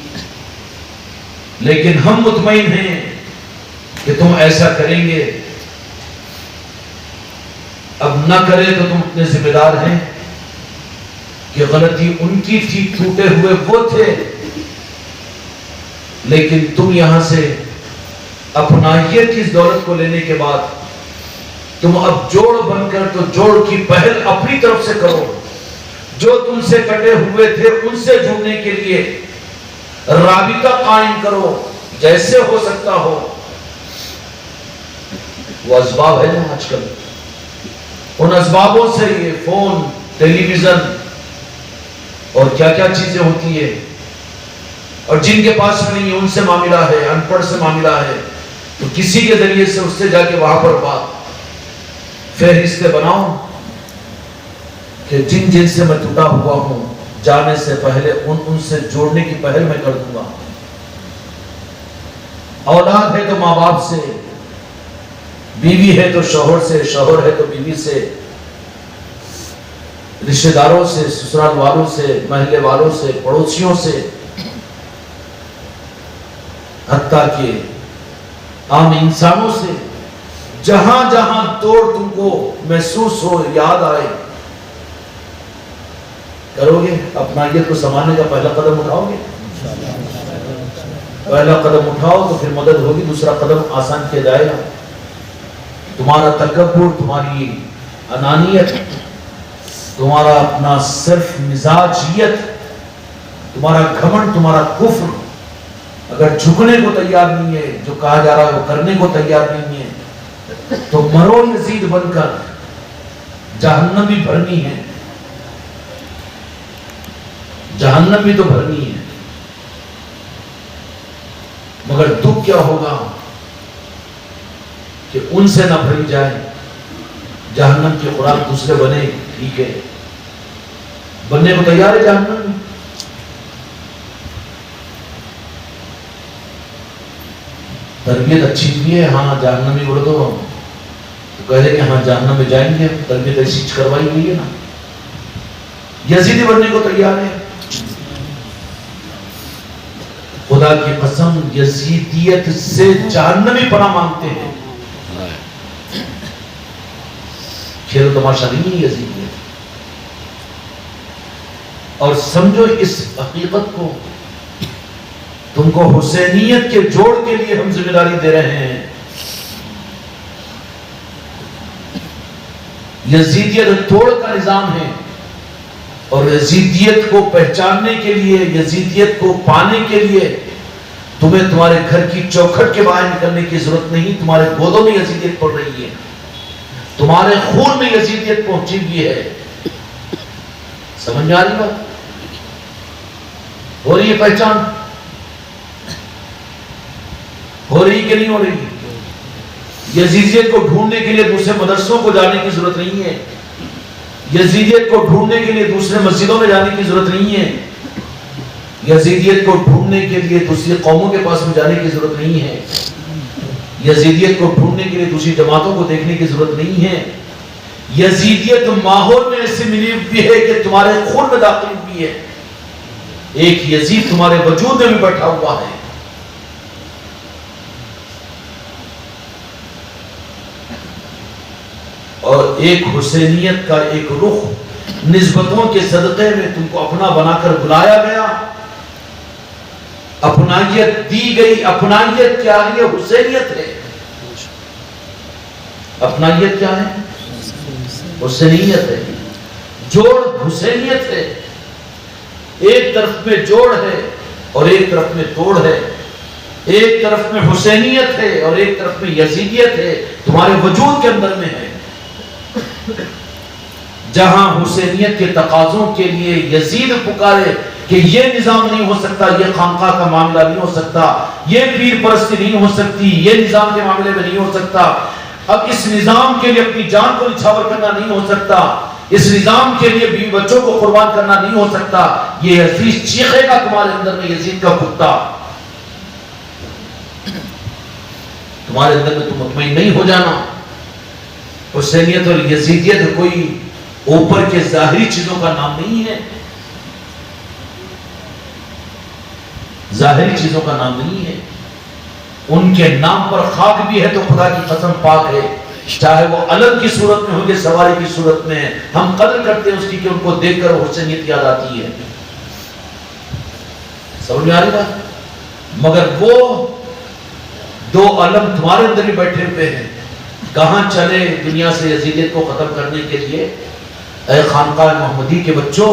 لیکن ہم مطمئن ہیں کہ تم ایسا کریں گے. اب نہ کرے تو تم اپنے ذمہ دار ہیں کہ غلطی ان کی تھی، ٹوٹے ہوئے وہ تھے، لیکن تم یہاں سے اپنائیت کی اس دولت کو لینے کے بعد تم اب جوڑ بن کر تو جوڑ کی پہل اپنی طرف سے کرو. جو تم سے کٹے ہوئے تھے ان سے جڑنے کے لیے رابطہ قائم کرو جیسے ہو سکتا ہو. وہ اسباب ہے نا آج کل، ان اسبابوں سے یہ فون، ٹیلی ویژن اور کیا کیا چیزیں ہوتی ہے، اور جن کے پاس نہیں ہے ان سے معاملہ ہے، ان پڑھ سے معاملہ ہے، تو کسی کے ذریعے سے اس سے جا کے وہاں پر بات فہرستیں بناؤ کہ جن جن سے میں ٹوٹا ہوا ہوں، جانے سے پہلے ان سے جوڑنے کی پہل میں کر دوں گا. اولاد ہے تو ماں باپ سے، بیوی ہے تو شوہر سے، شوہر ہے تو بیوی سے، رشتہ داروں سے، سسرال والوں سے، محلے والوں سے، پڑوسیوں سے، حتیٰ کہ عام انسانوں سے. جہاں جہاں توڑ تم کو محسوس ہو، یاد آئے، کرو گے. اپنائیت کو سنبھالنے کا پہلا قدم اٹھاؤ گے. پہلا قدم اٹھاؤ تو پھر مدد ہوگی، دوسرا قدم آسان کیا جائے گا. تمہارا تکبر، تمہاری انانیت، تمہارا اپنا صرف مزاجیت، تمہارا گھمنڈ، تمہارا کفر اگر جھکنے کو تیار نہیں ہے، جو کہا جا رہا ہے وہ کرنے کو تیار نہیں ہے، تو مرو یزید بن کر. جہنم بھی بھرنی ہے، جہنم بھی تو بھرنی ہے، مگر دکھ کیا ہوگا کہ ان سے نہ بھری جائے. جہنم کی خوراک دوسرے بنے، ٹھیک ہے، بننے کو تیار ہے جہنم میں. تربیت اچھی بھی ہے، ہاں جہنمی بولے تو کہہ رہے کہ ہاں جہنم میں جائیں گے. تربیت ایسی کروائی ہوئی ہے نا. یزیدی بننے کو تیار ہے. خدا کی قسم یزیدیت سے جہنمی پناہ مانگتے ہیں. کھیل و تماشا نہیں ہے یزیدیت. اور سمجھو اس حقیقت کو، تم کو حسینیت کے جوڑ کے لیے ہم ذمہ داری دے رہے ہیں. یزیدیت توڑ کا نظام ہے، اور یزیدیت کو پہچاننے کے لیے، یزیدیت کو پانے کے لیے تمہیں تمہارے گھر کی چوکھٹ کے باہر نکلنے کی ضرورت نہیں. تمہارے گودوں میں یزیدیت پڑ رہی ہے، تمہارے خون میں یزیدیت پہنچی ہوئی ہے. سمجھ میں آ رہی بات؟ ہو رہی ہے پہچان؟ ہو رہی کہ نہیں ہو رہی؟ یزیدیت کو ڈھونڈنے کے لیے دوسرے مدرسوں کو جانے کی ضرورت نہیں ہے، یزیدیت کو ڈھونڈنے کے لیے دوسرے مسجدوں میں جانے کی ضرورت نہیں ہے، یزیدیت کو ڈھونڈنے کے لیے دوسری قوموں کے پاس میں جانے کی ضرورت نہیں ہے، یزیدیت کو ڈھونڈنے کے لیے دوسری جماعتوں کو دیکھنے کی ضرورت نہیں ہے۔ یزیدیت ماحول میں ایسے ملی ہوئی ہے کہ تمہارے خون میں داخل ہوئی ہے، ایک یزید تمہارے وجود میں بھی بیٹھا ہوا ہے۔ اور ایک حسینیت کا ایک رخ نسبتوں کے صدقے میں تم کو اپنا بنا کر بلایا گیا، اپنائیت دی گئی۔ اپنائیت کیا ہے؟ یہ حسینیت ہے۔ اپنائیت کیا ہے؟ حسینیت ہے، جوڑ حسینیت ہے۔ ایک طرف میں جوڑ ہے اور ایک طرف میں توڑ ہے، ایک طرف میں حسینیت ہے اور ایک طرف میں یزیدیت ہے، تمہارے وجود کے اندر میں ہے۔ جہاں حسینیت کے تقاضوں کے لیے یزید پکارے کہ یہ نظام نہیں ہو سکتا، یہ خانقاہ کا معاملہ نہیں ہو سکتا، یہ پیر پرستی نہیں ہو سکتی، یہ نظام کے معاملے میں نہیں ہو سکتا، اب اس نظام کے لیے اپنی جان کو نچھاور کرنا نہیں ہو سکتا، اس نظام کے لیے بیوی بچوں کو قربان کرنا نہیں ہو سکتا، یہ عزیز چیخے گا تمہارے اندر میں یزید کا کتا، تمہارے اندر میں تم مطمئن نہیں ہو جانا۔ حسینیت اور یزیدیت کوئی اوپر کے ظاہری چیزوں کا نام نہیں ہے، ظاہری چیزوں کا نام نہیں ہے، ان کے نام پر خاک بھی ہے تو خدا کی قسم پاک ہے، چاہے وہ علم کی صورت میں ہو یا سواری کی صورت میں، ہم قدر کرتے ہیں اس کی کہ ان کو دیکھ کر حسینیت یاد آتی ہے۔ سمجھ میں آ رہی بات؟ مگر وہ دو علم تمہارے اندر بھی بیٹھے ہوئے ہیں، کہاں چلے دنیا سے یزیدیت کو ختم کرنے کے لیے؟ اے خانقاہ محمدی کے بچوں،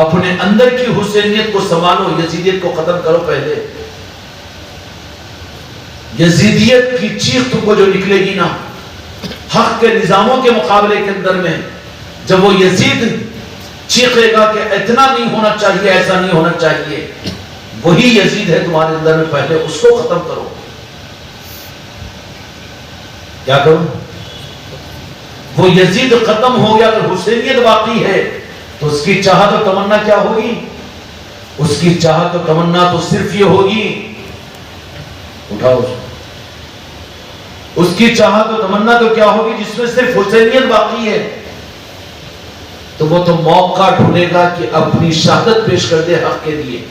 اپنے اندر کی حسینیت کو سنبھالو، یزیدیت کو ختم کرو پہلے۔ یزیدیت کی چیخ تم کو جو نکلے گی نا حق کے نظاموں کے مقابلے کے اندر میں، جب وہ یزید چیخے گا کہ اتنا نہیں ہونا چاہیے، ایسا نہیں ہونا چاہیے، وہی یزید ہے تمہارے اندر میں، پہلے اس کو ختم کرو۔ کیا کرو؟ وہ یزید ختم ہو گیا، اگر حسینیت باقی ہے تو اس کی چاہت و تمنا کیا ہوگی؟ اس کی چاہت و تمنا تو صرف یہ ہوگی، اٹھاؤ اس کی چاہت و تمنا تو کیا ہوگی جس میں صرف حسینیت باقی ہے، تو وہ تو موقع ڈھونڈے گا کہ اپنی شہادت پیش کر دے حق کے لیے۔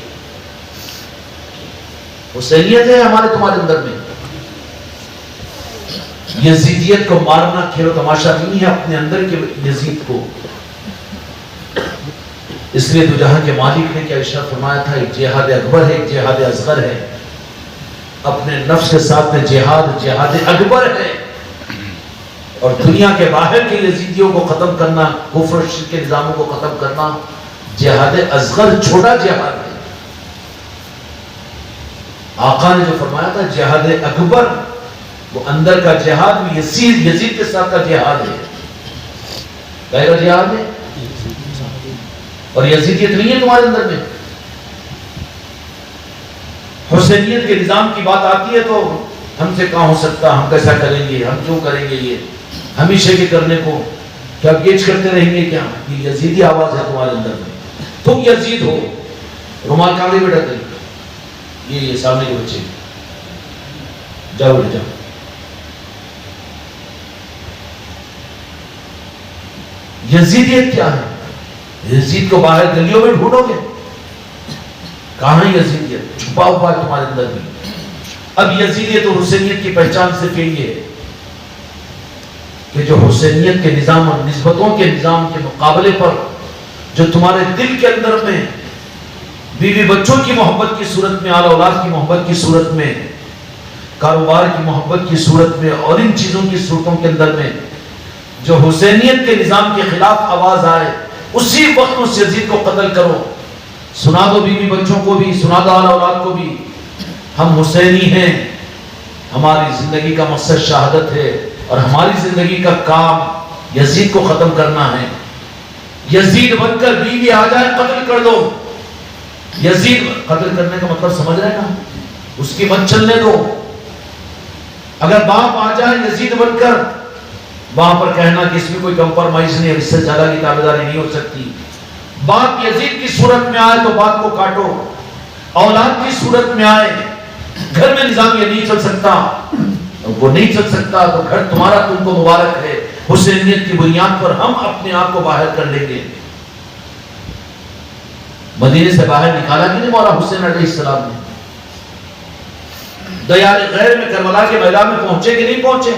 حسینیت ہے ہمارے تمہارے اندر میں، یزیدیت کو مارنا کھیلو تماشا نہیں ہے اپنے اندر کے یزید کو۔ اس لیے تو جہاں کے مالک نے کیا ارشاد فرمایا تھا، ایک جہاد اکبر ہے، ایک جہاد اصغر ہے، اپنے نفس کے ساتھ میں جہاد اکبر ہے، اور دنیا کے باہر کے یزیدیوں کو ختم کرنا، کفر و شرک کے نظاموں کو ختم کرنا جہاد اصغر، چھوٹا جہاد ہے۔ آقا نے جو فرمایا تھا جہاد اکبر، وہ اندر کا جہاد بھی یزید کے ساتھ کا جہاد ہے، غیر جہاد ہے، اور یزیدیت نہیں ہے تمہارے اندر میں۔ حسینیت کے نظام کی بات آتی ہے تو ہم سے کہاں ہو سکتا، ہم کیسا کریں گے، ہم کیوں کریں گے، یہ ہمیشہ کے کرنے کو کیا گیج کرتے رہیں گے کیا؟ یہ یزیدی آواز ہے تمہارے اندر میں، تم یزید ہو۔ رومال کہاں گئے بیٹا تیری؟ یہ سامنے کے بچے، جاؤ بیٹا جاؤ۔ یزیدیت کیا ہے؟ یزید کو باہر گلیوں میں ڈھونڈو گے، کہاں ہے یزیدیت؟ چھپا ہوا ہے تمہارے اندر بھی۔ اب یزیدیت اور حسینیت کی پہچان صرف یہی ہے کہ جو حسینیت کے نظام اور نسبتوں کے نظام کے مقابلے پر جو تمہارے دل کے اندر میں بیوی بچوں کی محبت کی صورت میں، آل اولاد کی محبت کی صورت میں، کاروبار کی محبت کی صورت میں، اور ان چیزوں کی صورتوں کے اندر میں جو حسینیت کے نظام کے خلاف آواز آئے، اسی وقت اس یزید کو قتل کرو۔ سنا دو بیوی بچوں کو بھی، سنا دو آل اولاد کو بھی، ہم حسینی ہیں، ہماری زندگی کا مقصد شہادت ہے، اور ہماری زندگی کا کام یزید کو ختم کرنا ہے۔ یزید بن کر بیوی آ جائے قتل کر دو۔ یزید قتل کرنے کا مطلب سمجھ رہے نا، اس کی مت چلنے دو، اگر باپ آ جائے یزید بن کر، وہاں پر کہنا کہ اس میں کوئی کمپرمائز نہیں، اس سے زیادہ کی تابعداری نہیں ہو سکتی۔ باپ یزید کی صورت میں آئے تو باپ کو کاٹو، اولاد کی صورت میں آئے، گھر میں نظام یہ نہیں چل سکتا، وہ نہیں چل سکتا تو گھر تمہارا تم کو مبارک ہے، حسینیت کی بنیاد پر ہم اپنے آپ کو باہر کر لیں گے۔ مدینے سے باہر نکالا کہ نہیں مولا حسین علیہ السلام نے؟ دیار غیر میں کربلا کے میدان میں پہنچے کہ نہیں پہنچے؟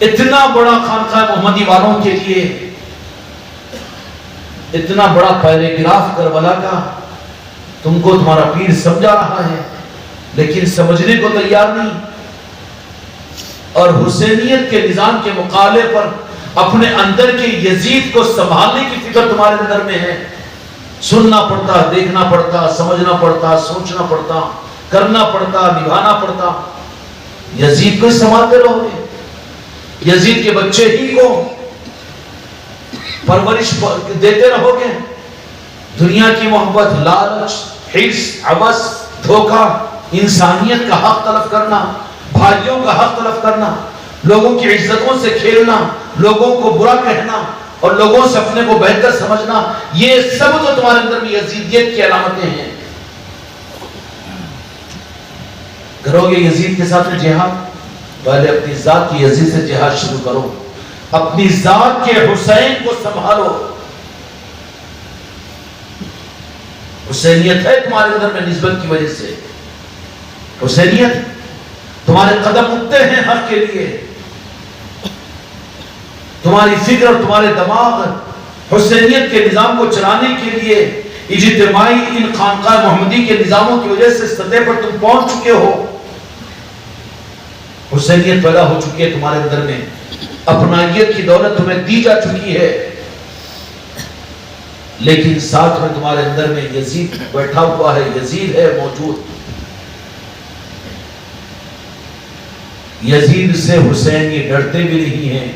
اتنا بڑا خانقاہ محمدی والوں کے لیے اتنا بڑا پیراگراف کربلا کا تم کو تمہارا پیر سمجھا رہا ہے، لیکن سمجھنے کو تیار نہیں، اور حسینیت کے نظام کے مقابلے پر اپنے اندر کے یزید کو سنبھالنے کی فکر تمہارے اندر میں ہے۔ سننا پڑتا، دیکھنا پڑتا، سمجھنا پڑتا، سوچنا پڑتا، کرنا پڑتا، نبھانا پڑتا۔ یزید کو سنبھالتے رہو گے، یزید کے بچے ہی کو پرورش دیتے رہو گے، دنیا کی محبت، لالچ، حرص، عبث، دھوکہ، انسانیت کا حق تلف کرنا، بھائیوں کا حق تلف کرنا، لوگوں کی عزتوں سے کھیلنا، لوگوں کو برا کہنا اور لوگوں سے اپنے کو بہتر سمجھنا، یہ سب تو تمہارے اندر بھی یزیدیت کی علامتیں ہیں۔ کرو گے یزید کے ساتھ جہاد؟ پہلے اپنی ذات کی یزید سے جہاد شروع کرو، اپنی ذات کے حسین کو سنبھالو۔ حسینیت ہے تمہارے اندر میں نسبت کی وجہ سے، حسینیت تمہارے قدم اٹھتے ہیں حق کے لیے، تمہاری فکر اور تمہارے دماغ حسینیت کے نظام کو چلانے کے لیے اجتماعی ان خانقاہ محمدی کے نظاموں کی وجہ سے سطح پر تم پہنچ چکے ہو۔ حسینیت پیدا ہو چکی ہے تمہارے اندر میں، اپنائیت کی دولت تمہیں دی جا چکی ہے، لیکن ساتھ میں تمہارے اندر میں یزید بیٹھا ہوا ہے، یزید ہے موجود۔ یزید سے حسین یہ ڈرتے بھی نہیں ہیں،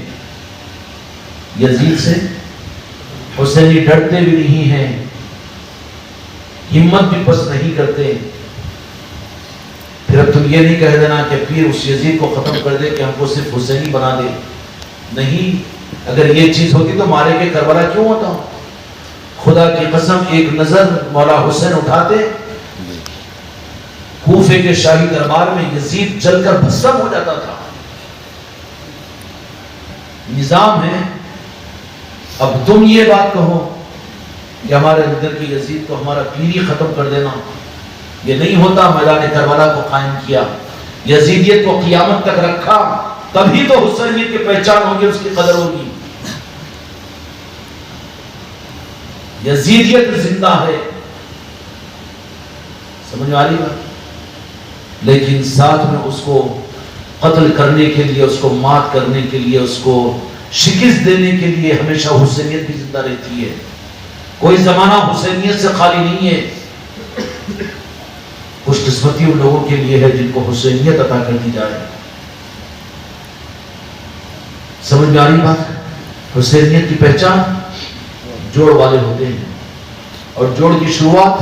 یزید سے حسین یہ ڈرتے بھی نہیں ہیں، ہمت بھی پس نہیں کرتے۔ پھر اب تم یہ نہیں کہہ دینا کہ پیر اس یزید کو ختم کر دے کہ ہم کو صرف حسینی بنا دے، نہیں، اگر یہ چیز ہوتی تو مارے کے کربلا کیوں ہوتا؟ خدا کی قسم ایک نظر مولا حسین اٹھاتے، کوفے کے شاہی دربار میں یزید جل کر بھسم ہو جاتا تھا۔ نظام ہے۔ اب تم یہ بات کہو کہ ہمارے اندر کی یزید کو ہمارا پیر ہی ختم کر دینا، یہ نہیں ہوتا۔ میدان کربلا کو قائم کیا، یزیدیت کو قیامت تک رکھا، تبھی تو حسینیت کی پہچان ہوگی، اس کی قدر ہوگی۔ یزیدیت زندہ ہے، سمجھ میں آ رہی بات؟ لیکن ساتھ میں اس کو قتل کرنے کے لیے، اس کو مات کرنے کے لیے، اس کو شکست دینے کے لیے ہمیشہ حسینیت بھی زندہ رہتی ہے۔ کوئی زمانہ حسینیت سے خالی نہیں ہے۔ خوش قسمتی ان لوگوں کے لیے ہے جن کو حسینیت عطا کر دی جائے۔ سمجھ میں آ رہی بات؟ حسینیت کی پہچان جوڑ والے ہوتے ہیں، اور جوڑ کی شروعات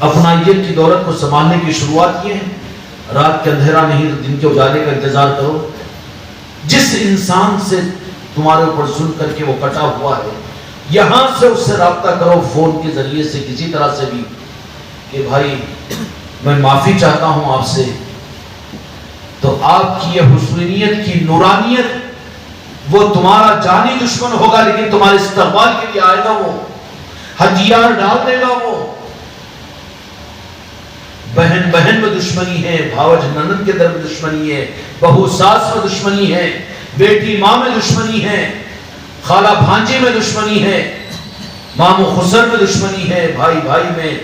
اپنائیت کی دولت کو سنبھالنے کی شروعات یہ ہے، رات کے اندھیرا نہیں دن کے اجالے کا انتظار کرو۔ جس انسان سے تمہارے اوپر ظلم کر کے وہ کٹا ہوا ہے، یہاں سے اس سے رابطہ کرو فون کے ذریعے سے، کسی طرح سے بھی، کہ بھائی میں معافی چاہتا ہوں آپ سے۔ تو آپ کی یہ حسینیت کی نورانیت، وہ تمہارا جانی دشمن ہوگا لیکن تمہارے استقبال کے لیے آئے گا، وہ ہتھیار ڈال دے گا۔ وہ بہن بہن میں دشمنی ہے، بھاوج ننند کے در میں دشمنی ہے، بہو ساس میں دشمنی ہے، بیٹی ماں میں دشمنی ہے، خالہ بھانجے میں دشمنی ہے، ماموں خسر میں دشمنی ہے، بھائی بھائی میں۔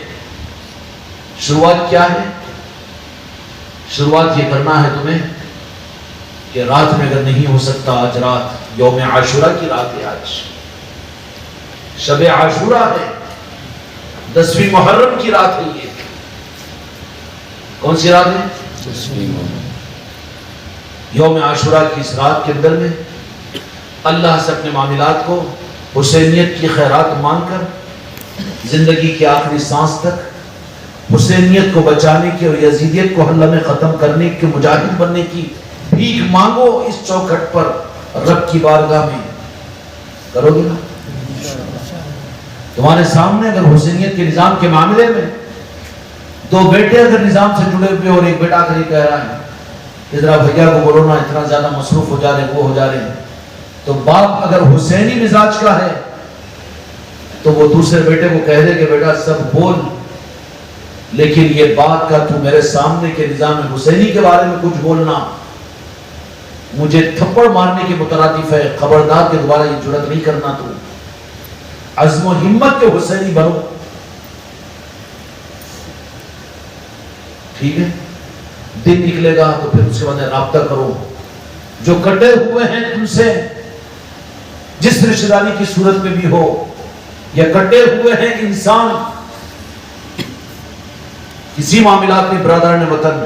شروعات کیا ہے؟ شروعات یہ کرنا ہے تمہیں کہ رات میں اگر نہیں ہو سکتا، آج رات یوم عاشورہ کی رات ہے، آج شب عاشورہ ہے، 10ویں محرم کی رات ہے۔ یہ کون سی رات ہے؟ یوم عاشورہ کی اس رات کے اندر میں اللہ سے اپنے معاملات کو حسینیت کی خیرات مانگ کر زندگی کے آخری سانس تک حسینیت کو بچانے کی اور یزیدیت کو حلہ میں ختم کرنے کے مجاہد بننے کی بھیک مانگو اس چوکھٹ پر رب کی بارگاہ میں. کرو گے نا؟ تمہارے سامنے اگر حسینیت کے نظام کے معاملے میں دو بیٹے اگر نظام سے جڑے ہوئے اور ایک بیٹا کر کہہ رہا ہے کہ ذرا بھیا کو بولو نا اتنا زیادہ مصروف ہو جا رہے ہیں وہ ہو جا رہے ہیں، تو باپ اگر حسینی مزاج کا ہے تو وہ دوسرے بیٹے کو کہہ دے کہ بیٹا سب بول، لیکن یہ بات کا تو میرے سامنے کے نظام حسینی کے بارے میں کچھ بولنا مجھے تھپڑ مارنے کے مترادف ہے، خبردار کہ دوبارہ یہ جرات نہیں کرنا. تو عزم و ہمت کے حسینی بنو. ٹھیک ہے، دن نکلے گا تو پھر اس کے بعد رابطہ کرو. جو کٹے ہوئے ہیں تم سے جس رشتہ داری کی صورت میں بھی ہو، یا کٹے ہوئے ہیں انسان کسی معاملات میں برادران وطن،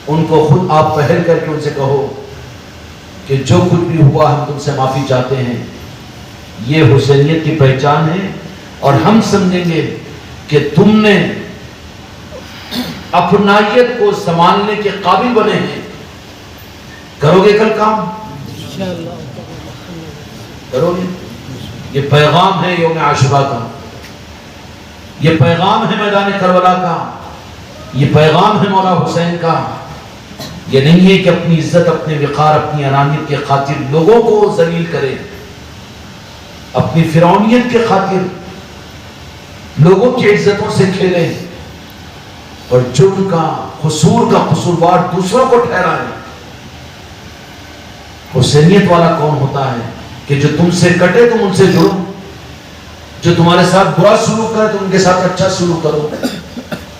ان کو خود آپ پہل کر کے ان سے کہو کہ جو کچھ بھی ہوا ہم تم سے معافی چاہتے ہیں. یہ حسینیت کی پہچان ہے اور ہم سمجھیں گے کہ تم نے اپنائیت کو سنبھالنے کے قابل بنے ہیں. کرو گے کل کام؟ کرو گے؟ یہ پیغام ہے یوم عاشورہ کا، یہ پیغام ہے میدان کربلا کا، یہ پیغام ہے مولا حسین کا. یہ نہیں ہے کہ اپنی عزت، اپنے وقار، اپنی انانیت کے خاطر لوگوں کو ذلیل کرے، اپنی فرعونیت کے خاطر لوگوں کی عزتوں سے کھیلے اور جرم کا، قصور کا قصوروار دوسروں کو ٹھہرائے. حسینیت والا کون ہوتا ہے کہ جو تم سے کٹے تم ان سے جڑو، جو تمہارے ساتھ برا سلوک کرے تم ان کے ساتھ اچھا سلوک کرو،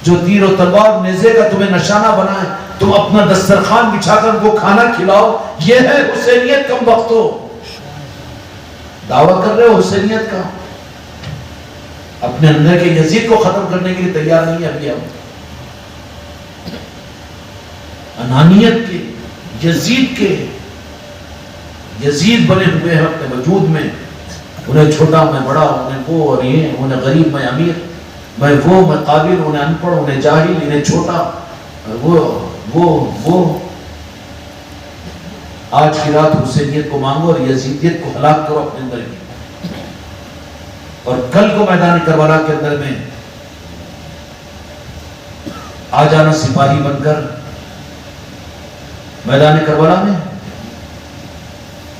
جو تیر و تلوار نیزے کا تمہیں نشانہ بنائے تم اپنا دسترخوان بچھا کر ان کو کھانا کھلاؤ. یہ ہے حسینیت. کم وقتو دعویٰ کر رہے ہو حسینیت کا، اپنے اندر کے یزید کو ختم کرنے کے لیے تیار نہیں ہے. ابھی ہم انانیت کے، یزید کے، یزید بنے ہوئے ہیں اپنے وجود میں. انہیں چھوٹا میں بڑا، انہیں وہ اور یہ، انہیں غریب میں امیر، میں وہ میں قابل، انہیں ان پڑھ، انہیں جاہل، انہیں چھوٹا، وہ آج کی رات حسینیت کو مانگو اور یزیدیت کو ہلاک کرو اپنے اندر کی. اور کل کو میدان کربلا کے اندر میں آ جانا سپاہی بن کر. میدان کربلا میں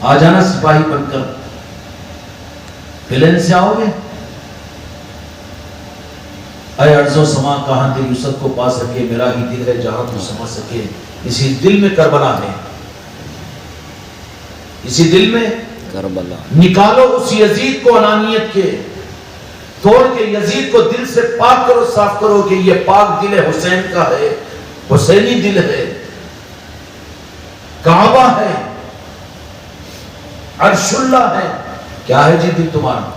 آ جانا سپاہی بن کر. پلین سے آؤ گے؟ اے ارض و سما کہاں تیری وسعت کو پا سکے، میرا ہی دل ہے جہاں تو سما سکے. اسی دل میں کربلا ہے، اسی دل میں کربلا. نکالو اس یزید کو انانیت کے، توڑ کے یزید کو دل سے پاک کرو، صاف کرو کہ یہ پاک دل ہے، حسین کا ہے، حسینی دل ہے، کعبہ ہے، عرش اللہ ہے. کیا ہے جی دل تمہارا؟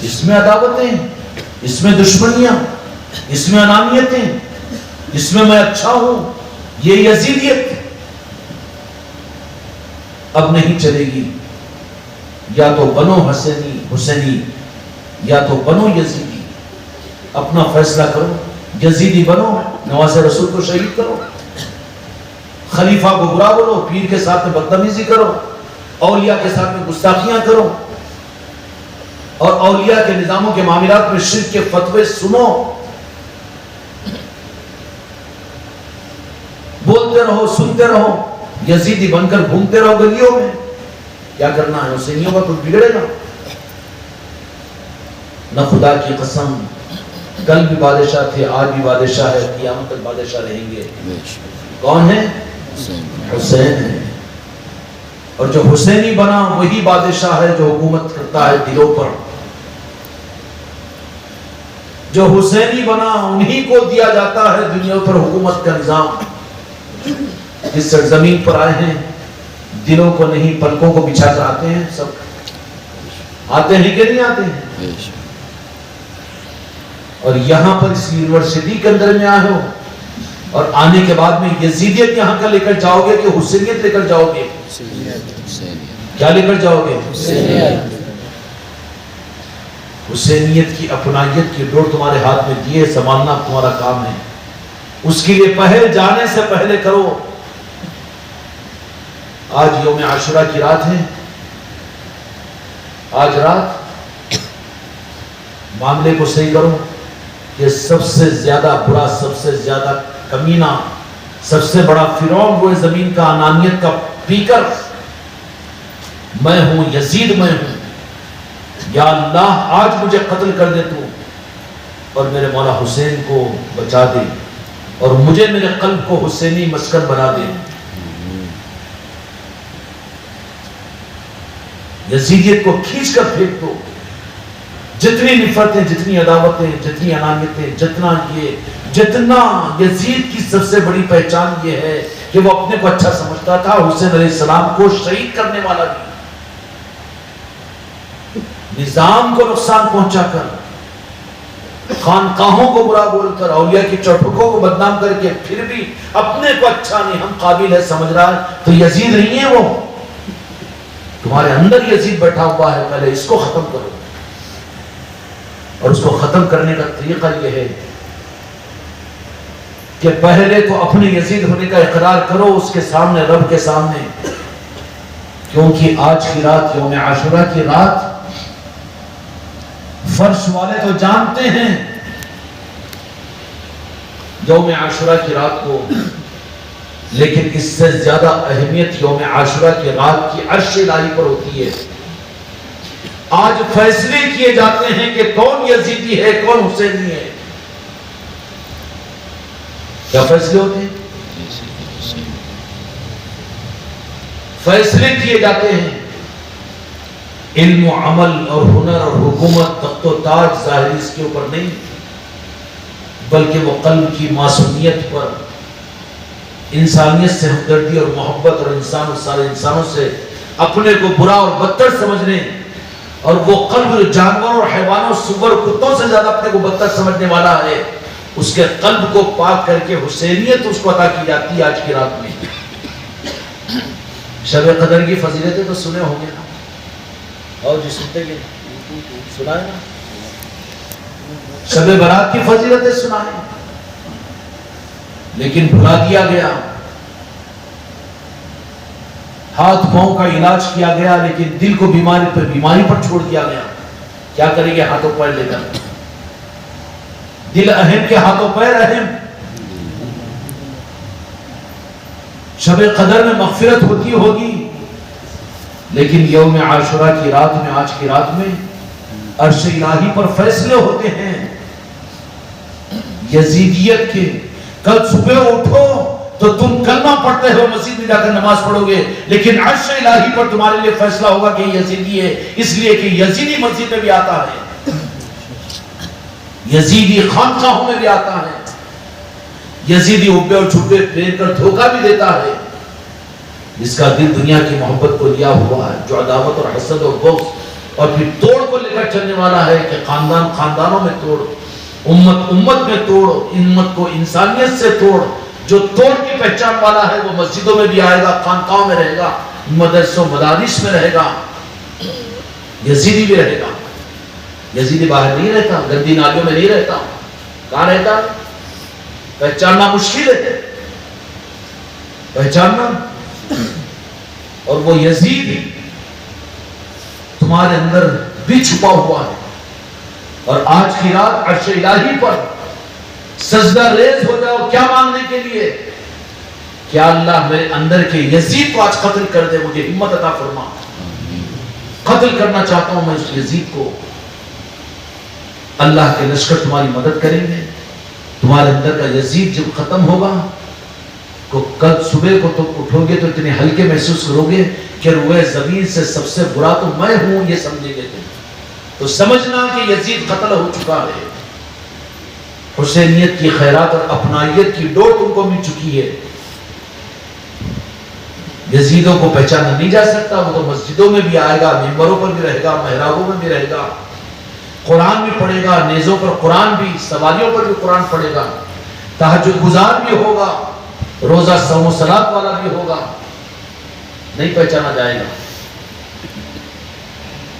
اس میں عداوتیں، اس میں دشمنیاں، اس میں انانیتیں، اس میں میں اچھا ہوں. یہ یزیدیت اب نہیں چلے گی. یا تو بنو حسینی یا تو بنو یزیدی. اپنا فیصلہ کرو. یزیدی بنو، نواز رسول کو شہید کرو، خلیفہ کو برا بولو، پیر کے ساتھ میں بدتمیزی کرو، اولیاء کے ساتھ میں گستاخیاں کرو، اور اولیاء کے نظاموں کے معاملات میں شرک کے فتوے سنو، بولتے رہو، سنتے رہو، یزیدی بن کر گھومتے رہو گلیوں میں. کیا کرنا ہے؟ حسینیوں کا کچھ بگڑے گا؟ نہ. خدا کی قسم کل بھی بادشاہ تھے، آج بھی بادشاہ ہے، قیامت تک بادشاہ رہیں گے. کون ہے؟ حسین ہے. اور جو حسینی بنا وہی بادشاہ ہے جو حکومت کرتا ہے دلوں پر. جو حسینی بنا انہی کو دیا جاتا ہے دنیا پر حکومت کا نظام. جس سرزمین پر آئے ہیں دلوں کو نہیں پلکوں کو بچھا کر آتے ہیں. سب آتے ہیں کہ نہیں آتے ہیں؟ اور یہاں پر اس یونیورسٹی کے اندر میں آئے ہو اور آنے کے بعد میں یزیدیت یہاں کا لے کر جاؤ گے کہ حسینیت لے کر جاؤ گے؟ کیا لے کر جاؤ گے؟ حسینیت کی اپنائیت کی ڈور تمہارے ہاتھ میں دیے، سنبھالنا تمہارا کام ہے۔ اس کے لیے پہل جانے سے پہلے کرو۔ آج یوم عاشورہ کی رات ہے، آج رات معاملے کو صحیح کرو کہ سب سے زیادہ برا، سب سے زیادہ کمینہ، سب سے بڑا فرعون وہ زمین کا، انانیت کا پیکر میں ہوں، یزید میں ہوں۔ یا اللہ آج مجھے قتل کر دے تو، اور میرے مولا حسین کو بچا دے، اور مجھے میرے قلب کو حسینی مسکن بنا دے۔ یزیدیت کو کھینچ کر پھینک دو۔ جتنی نفرتیں، جتنی عداوتیں، جتنی انانیتیں، جتنا یزید کی سب سے بڑی پہچان یہ ہے کہ وہ اپنے کو اچھا سمجھتا تھا، حسین علیہ السلام کو شہید کرنے والا بھی، نظام کو نقصان پہنچا کر، خانقاہوں کو برا بول کر، اولیاء کی چوٹھکوں کو بدنام کر کے، پھر بھی اپنے کو اچھا نہیں، ہم قابل ہے سمجھ رہا ہے، تو یزید نہیں ہے وہ، تمہارے اندر یزید بیٹھا ہوا ہے، پہلے اس کو ختم کرو۔ اور اس کو ختم کرنے کا طریقہ یہ ہے کہ پہلے تو اپنے یزید ہونے کا اقرار کرو اس کے سامنے، رب کے سامنے، کیونکہ آج کی رات، یوم عاشورہ کی رات، فرش والے تو جانتے ہیں یوم عاشورہ کی رات کو، لیکن اس سے زیادہ اہمیت یوم عاشورہ کی رات کی عرش الہی پر ہوتی ہے۔ آج فیصلے کیے جاتے ہیں کہ کون یزیدی ہے، کون حسینی ہے۔ کیا فیصلے ہوتے ہیں؟ فیصلے کیے جاتے ہیں علم و عمل اور ہنر اور حکومت، تخت و تاج ظاہری اس کے اوپر نہیں، بلکہ وہ قلب کی معصومیت پر، انسانیت سے ہمدردی اور محبت، اور سارے انسانوں سے اپنے کو برا اور بدتر سمجھنے، اور وہ قلب جانوروں اور حیوانوں، سور، کتوں سے زیادہ اپنے کو بدتر سمجھنے والا ہے، اس کے قلب کو پاک کر کے حسینیت اس کو عطا کی جاتی ہے آج کی رات میں۔ شب قدر کی فضیلتیں تو سنے ہوں گے نا، اور جو سنتے گے سنا ہے نا، شب برات کی فضیلتیں سنا ہے، لیکن بھلا دیا گیا، ہاتھ پاؤں کا علاج کیا گیا، لیکن دل کو بیماری پر چھوڑ دیا گیا۔ کیا کریں گے ہاتھوں پیر لے کر؟ دل اہم کے ہاتھوں پیر اہم۔ شب قدر میں مغفرت ہوتی ہوگی، لیکن یوم عاشورہ کی رات میں، آج کی رات میں عرش الہی پر فیصلے ہوتے ہیں یزیدیت کے۔ کل صبح اٹھو تو تم کلمہ پڑھتے ہو، مسجد میں جا کر نماز پڑھو گے، لیکن عرش الہی پر تمہارے لیے فیصلہ ہوگا کہ یہ یزیدی ہے، اس لیے کہ یزیدی مسجد میں بھی آتا ہے، یزیدی خانقاہوں میں بھی آتا ہے، یزیدی ابے اور چھپے پھیر کر دھوکہ بھی دیتا ہے، جس کا دل دنیا کی محبت کو لیا ہوا ہے، جو عداوت اور حسد اور بغض اور پھر توڑ کو لے کر چلنے والا ہے کہ خاندان خاندانوں میں توڑ، امت امت میں توڑ، امت کو انسانیت سے توڑ۔ جو توڑ کی پہچان والا ہے وہ مسجدوں میں بھی آئے گا، خانقاہوں میں رہے گا، مدرسوں مدارس میں رہے گا، یزیدی بھی رہے گا۔ یزیدی باہر نہیں رہتا، گندی نالیوں میں نہیں رہتا، کہاں رہتا؟ پہچاننا مشکل ہے، پہچاننا۔ اور وہ یزید تمہارے اندر بھی چھپا ہوا ہے، اور آج کی رات عرش الہی پر سجدہ ریز ہو جاؤ، کیا مانگنے کے لیے؟ کیا اللہ میرے اندر کے یزید کو آج قتل کر دے، مجھے ہمت عطا فرما، قتل کرنا چاہتا ہوں میں اس یزید کو۔ اللہ کے لشکر تمہاری مدد کریں گے، تمہارے اندر کا یزید جب ختم ہوگا تو کل صبح کو تم اٹھو گے تو اتنے ہلکے محسوس کرو گے کہ روئے زمین سے سب سے برا تو میں ہوں، یہ سمجھے گے تم، تو سمجھنا کہ یزید قتل ہو چکا ہے، حسینیت کی خیرات اور اپنائیت کی ڈور تم کو مل چکی ہے۔ یزیدوں کو پہچانا نہیں جا سکتا، وہ تو مسجدوں میں بھی آئے گا، ممبروں پر بھی رہے گا، محرابوں میں بھی رہے گا، قرآن بھی پڑھے گا، نیزوں پر قرآن بھی، سواریوں پر بھی قرآن پڑھے گا، تہجد گزار بھی ہوگا، روزہ صوم و صلات والا بھی ہوگا، نہیں پہچانا جائے گا۔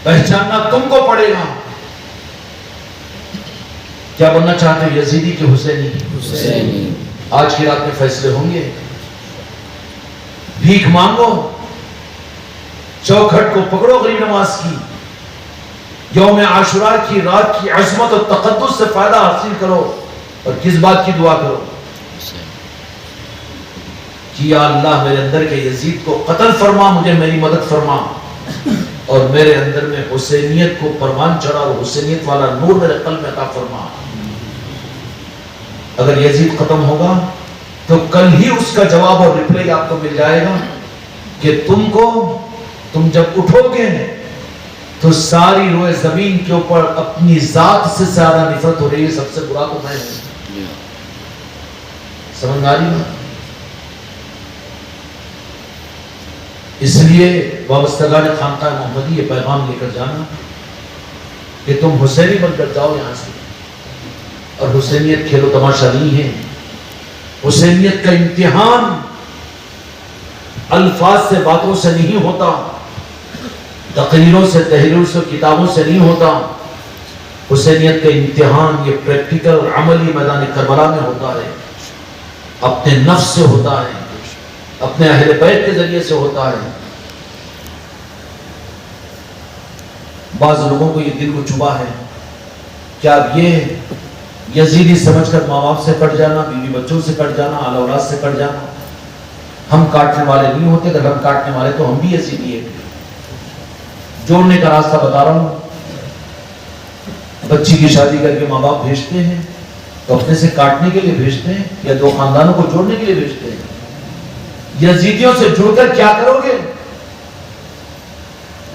پہچاننا تم کو پڑے گا، کیا بننا چاہتے ہو؟ یزیدی کہ حسینی؟ حسینی. آج کی رات میں فیصلے ہوں گے. بھیک مانگو، چوکھٹ کو پکڑو غریب نواز کی، یوم عاشوراء کی رات کی عظمت اور تقدس سے فائدہ حاصل کرو. اور کس بات کی دعا کرو کہ یا اللہ میرے اندر کے یزید کو قتل فرما، مجھے میری مدد فرما، اور میرے اندر میں حسینیت کو پروان چڑھا اور حسینیت والا نور میرے قلب میں عطا فرما. اگر یزید ختم ہوگا تو کل ہی اس کا جواب اور ریپلائی آپ کو مل جائے گا کہ تم جب اٹھو گے تو ساری روئے زمین کے اوپر اپنی ذات سے زیادہ نفرت ہو رہی ہے، سب سے برا تو میں ہوں. سمجھ آ رہی ہے؟ اس لیے وابستگان خانقاہ محمدی یہ پیغام لے کر جانا کہ تم حسینی بن کر جاؤ یہاں سے. اور حسینیت کھیلو تماشا نہیں ہے. حسینیت کا امتحان الفاظ سے، باتوں سے نہیں ہوتا، تقریروں سے، تحریروں سے، کتابوں سے نہیں ہوتا. حسینیت کا امتحان یہ پریکٹیکل اور عملی میدان کربلا میں ہوتا ہے، اپنے نفس سے ہوتا ہے، اپنے اہل بیت کے ذریعے سے ہوتا ہے. بعض لوگوں کو یہ دل کو چبھا ہے کہ اب یہ یزیدی سمجھ کر ماں باپ سے کٹ جانا، بیوی بچوں سے کٹ جانا، آل اولاد سے کٹ جانا. ہم کاٹنے والے نہیں ہوتے، اگر ہم کاٹنے والے تو ہم بھی یزیدی ہیں. جوڑنے کا راستہ بتا رہا ہوں. بچی کی شادی کر کے ماں باپ بھیجتے ہیں تو اپنے سے کاٹنے کے لیے بھیجتے ہیں یا دو خاندانوں کو جوڑنے کے لیے بھیجتے ہیں. یزیدیوں سے جڑ کر کیا کرو گے؟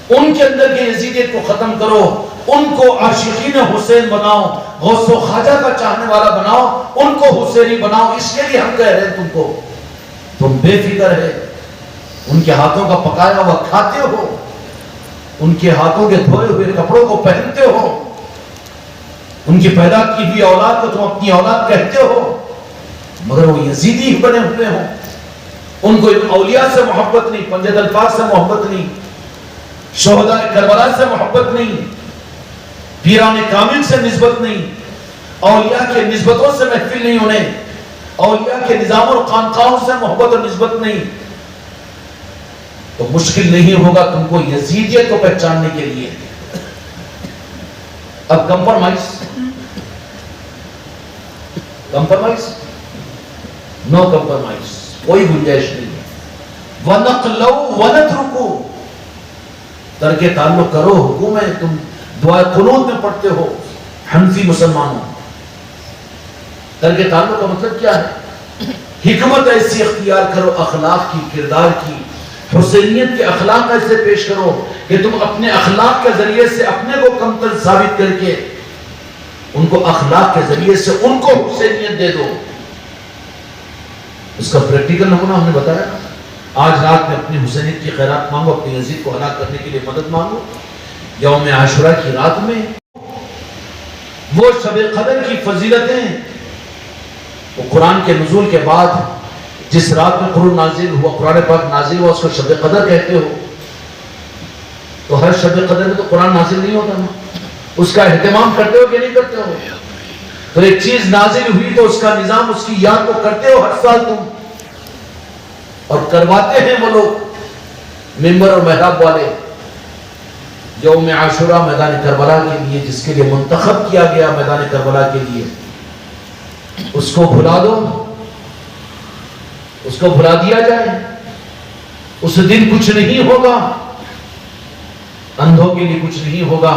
ان کے اندر کے یزیدیت کو ختم کرو، ان کو عاشقین حسین بناؤ، غوث و خواجہ کا چاہنے والا بناؤ، ان کو حسینی بناؤ. اس کے لیے ہم کہہ رہے ہیں تم بے فکر ہے. ان کے ہاتھوں کا پکایا ہوا کھاتے ہو، ان کے ہاتھوں کے دھوئے ہوئے کپڑوں کو پہنتے ہو، ان کی پیدا کی ہوئی اولاد کو تم اپنی اولاد کہتے ہو، مگر وہ یزیدی بنے ہوئے ہوں. ان کو اولیاء سے محبت نہیں، پنجد الفاظ سے محبت نہیں، شہداء کربلا سے محبت نہیں، پیران کامل سے نسبت نہیں، اولیاء کے نسبتوں سے محفل نہیں ہونے، اولیاء کے نظام اور خانقاہوں سے محبت اور نسبت نہیں. تو مشکل نہیں ہوگا تم کو یزیدیت کو پہچاننے کے لیے. اب کمپرمائز نو کمپرمائز، کوئی گنجائش نہیں ہے. وَنَقْلَوْا وَنَتْرُكُوا، ترک تعلق کرو. حکم ہے، تم دعائے قنوت میں پڑھتے ہو حنفی مسلمانوں. ترک تعلق کا مطلب کیا ہے؟ حکمت ایسی اختیار کرو اخلاق کی، کردار کی. حسینیت کے اخلاق ایسے پیش کرو کہ تم اپنے اخلاق کے ذریعے سے اپنے کو کمتر ثابت کر کے ان کو اخلاق کے ذریعے سے ان کو حسینیت دے دو. اس کا پریکٹیکل نمونہ ہم نے بتایا. آج رات میں اپنی حسینیت کی خیرات مانگو، اپنے یزید کو ہلاک کرنے کے لیے مدد مانگو. یوم عاشوراء کی رات میں وہ شب قدر کی فضیلتیں، وہ قرآن کے نزول کے بعد جس رات میں قرآن نازل ہوا، قرآن پاک نازل ہوا، اس کو شب قدر کہتے ہو. تو ہر شب قدر میں تو قرآن نازل نہیں ہوتا نا، اس کا اہتمام کرتے ہو کہ نہیں کرتے ہو؟ تو ایک چیز نازل ہوئی تو اس کا نظام، اس کی یاد کو کرتے ہو ہر سال تم، اور کرواتے ہیں وہ لوگ ممبر اور محراب والے. یوم عاشوراء میدان کربلا کے لیے، جس کے لیے منتخب کیا گیا میدان کربلا کے لیے، اس کو بھلا دو، اس کو بھلا دیا جائے. اس دن کچھ نہیں ہوگا، اندھوں کے لیے کچھ نہیں ہوگا،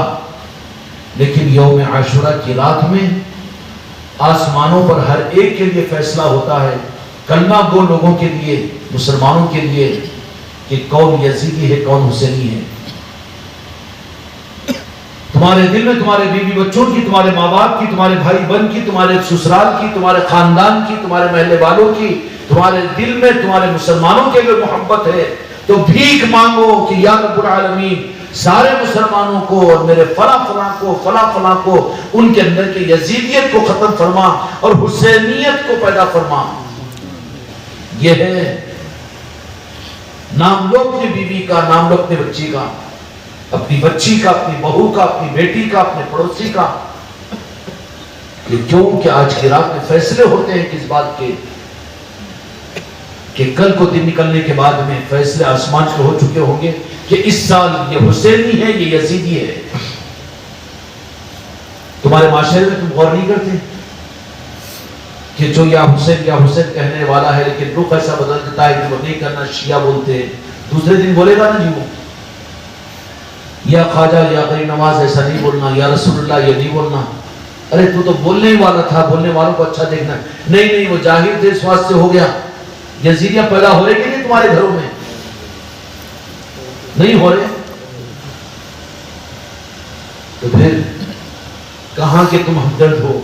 لیکن یوم عاشوراء کی رات میں آسمانوں پر ہر ایک کے لیے فیصلہ ہوتا ہے، کلمہ گو لوگوں کے لیے، مسلمانوں کے لیے، کہ کون یزیدی ہے، کون حسینی ہے. تمہارے دل میں تمہارے بیوی بچوں کی، تمہارے ماں باپ کی، تمہارے بھائی بہن کی، تمہارے سسرال کی، تمہارے خاندان کی، تمہارے محلے والوں کی، تمہارے دل میں تمہارے مسلمانوں کے لیے محبت ہے، تو بھیک مانگو کہ یا رب العالمین سارے مسلمانوں کو اور میرے فلاں فلاں کو، فلاں فلاں کو، ان کے اندر کے یزیدیت کو ختم فرما اور حسینیت کو پیدا فرما. یہ ہے نام لو اپنی بیوی کا، نام لو اپنے بچی کا، اپنی بچی کا، اپنی بہو کا، اپنی بیٹی کا، اپنے پڑوسی کا. کہ کیوں کہ آج کی رات میں فیصلے ہوتے ہیں کس بات کے کہ کل کو دن نکلنے کے بعد میں فیصلے آسمان پہ ہو چکے ہوں گے کہ اس سال یہ حسینی ہے یہ یزیدی ہے. تمہارے معاشرے میں تم غور نہیں کرتے کہ جو یا حسین کہنے والا ہے لیکن رخ ایسا بدل دیتا ہے کہ وہ نہیں کرنا شیعہ بولتے ہیں, دوسرے دن بولے گا نا جی وہ یا خواجہ یا غریب نواز ایسا نہیں بولنا, یا رسول اللہ یہ نہیں بولنا. ارے تو بولنے ہی والا تھا, بولنے والوں کو اچھا دیکھنا. نہیں وہ جاہل تھے اس واسطے ہو گیا. یزیدیاں پیدا ہو رہے کہ نہیں تمہارے گھروں میں؟ نہیں ہو رہے تو پھر کہاں کہ تم ہمدرد ہو؟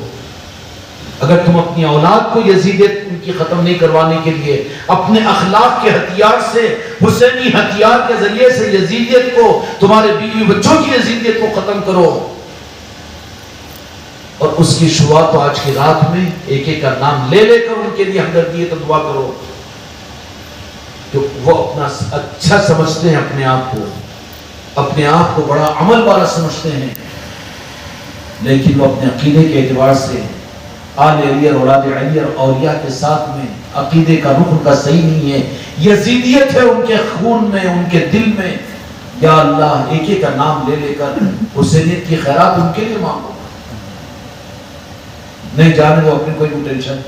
اگر تم اپنی اولاد کو یزیدیت ان کی ختم نہیں کروانے کے لیے اپنے اخلاق کے ہتھیار سے, حسینی ہتھیار کے ذریعے سے یزیدیت کو, تمہارے بیوی بچوں کی یزیدیت کو ختم کرو, اور اس کی شروعات تو آج کی رات میں ایک ایک کا نام لے کر ان کے لیے ہمدردی تو دعا کرو کہ وہ اپنا اچھا سمجھتے ہیں, اپنے آپ کو بڑا عمل والا سمجھتے ہیں, لیکن وہ اپنے عقیدے کے اعتبار سے آل علی اور اولاد علی اور اولیاء کے ساتھ میں عقیدے کا رخ ان کا صحیح نہیں ہے. یزیدیت ہے ان کے خون میں, ان کے دل میں. یا اللہ ایک ایک کا نام لے کر حسینیت کی خیرات ان کے لیے مانگو. نہیں جانے دو اپنی کوئی ٹینشن,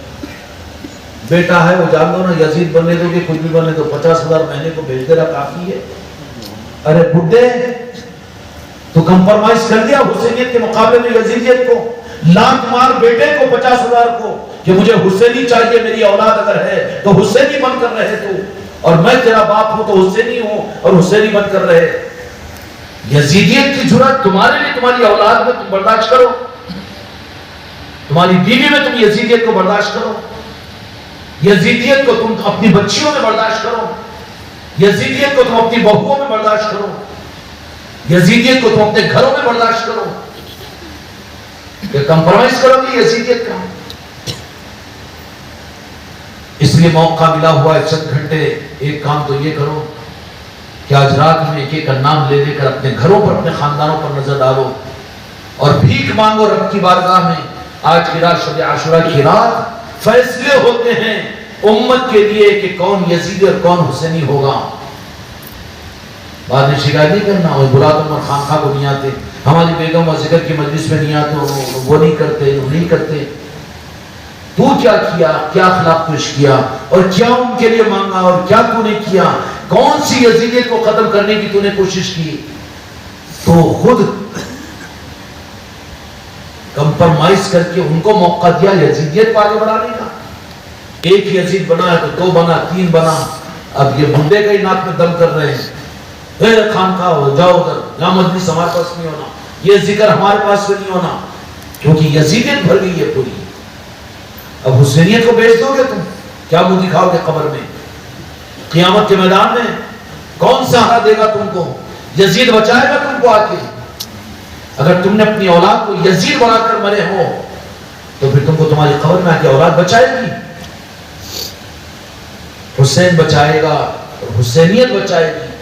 بیٹا ہے وہ جان دو نا, یزید بننے دو کہ کچھ بھی بننے دو, 50,000 مہینے کو بھیج دے رہا کافی ہے. ارے بڈھے تو کمپرمائز کر دیا حسینیت کے مقابلے میں یزیدیت کو, لاکھ مار بیٹے کو 50,000 کو کہ مجھے حسینی چاہیے, میری اولاد اگر ہے تو حسینی بن کر رہے تو, اور میں تیرا باپ ہوں تو حسینی ہوں اور حسینی بن کر رہے. یزیدیت کی جرات تمہارے لیے تمہاری اولاد میں تم برداشت کرو, تمہاری بیوی میں تم یزیدیت کو برداشت کرو, یزیدیت کو تم اپنی بچیوں میں برداشت کرو, یزیدیت کو تم اپنی بہوؤں میں برداشت کرو, یزیدیت کو تم اپنے گھروں میں برداشت کرو. کہ کمپرومائز کرو گی یزیدیت کا؟ اس لیے موقع ملا ہوا ہے چند گھنٹے, ایک کام تو یہ کرو کہ آج رات میں ایک ایک کا نام لے کر اپنے گھروں پر, اپنے خاندانوں پر نظر ڈالو اور بھیک مانگو رب کی بارگاہ میں. آج کی رات شب عاشورہ کی رات فیصلے ہوتے ہیں امت کے لیے کہ کون یزیدی اور کون حسینی ہوگا. بعد میں شکایت نہیں کرنا, اور بلا عمر خان کو نہیں آتے, ہماری بیگم و ذکر کی مجلس میں نہیں آتے, وہ نہیں کرتے, وہ نہیں کرتے. تو کیا کیا, کیا اخلاق پیش کیا, اور کیا ان کے لیے مانگا, اور کیا تو نے کیا, کون سی یزیدیت کو ختم کرنے کی تو نے کوشش کی. تو خود کمپرمائز کر کے ان کو موقع دیا یزیدیت کو آگے بڑھانے کا. ایک یزید بنا ہے تو 2 بنا, 3 بنا. اب یہ بندے کا ہی ناک میں دم کر رہے ہیں, خان کا ہو جاؤ ادھر, یہاں مجلس ہمارے پاس نہیں ہونا, یہ ذکر ہمارے پاس میں نہیں ہونا, کیونکہ یزیدیت بھر گئی ہے پوری. اب حسینیت کو بیچ دو گے تم, کیا منہ دکھاؤ گے قبر میں, قیامت کے میدان میں کون سہارا دے گا تم کو؟ یزید بچائے گا تم کو آ کے؟ اگر تم نے اپنی اولاد کو یزید بنا کر مرے ہو تو پھر تم کو تمہاری قبر میں آ کے اولاد بچائے گی؟ حسین بچائے گا, حسینیت بچائے گی.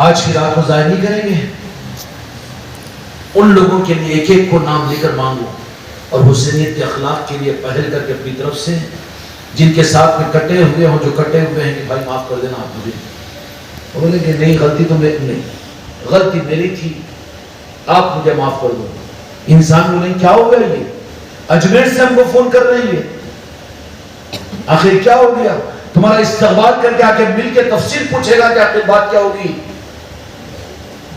آج کی رات کو ضائع نہیں کریں گے. ان لوگوں کے لیے ایک ایک کو نام لے کر مانگو, اور حسینیت کے اخلاق کے لیے پہل کر کے اپنی طرف سے جن کے ساتھ میں کٹے ہوئے ہوں, جو کٹے ہوئے ہیں, کہ بھائی معاف کر دینا آپ مجھے. وہ بولے کہ نہیں, غلطی تو نہیں, غلطی میری تھی, آپ مجھے معاف کر دو. انسان بولے کیا ہو گیا, یہ اجمیر سے ہم کو فون کر رہے ہیں, آخر کیا ہو گیا؟ تمہارا استقبال کر کے آ کے مل کے تفصیل پوچھے گا کہ آخر بات کیا ہوگی.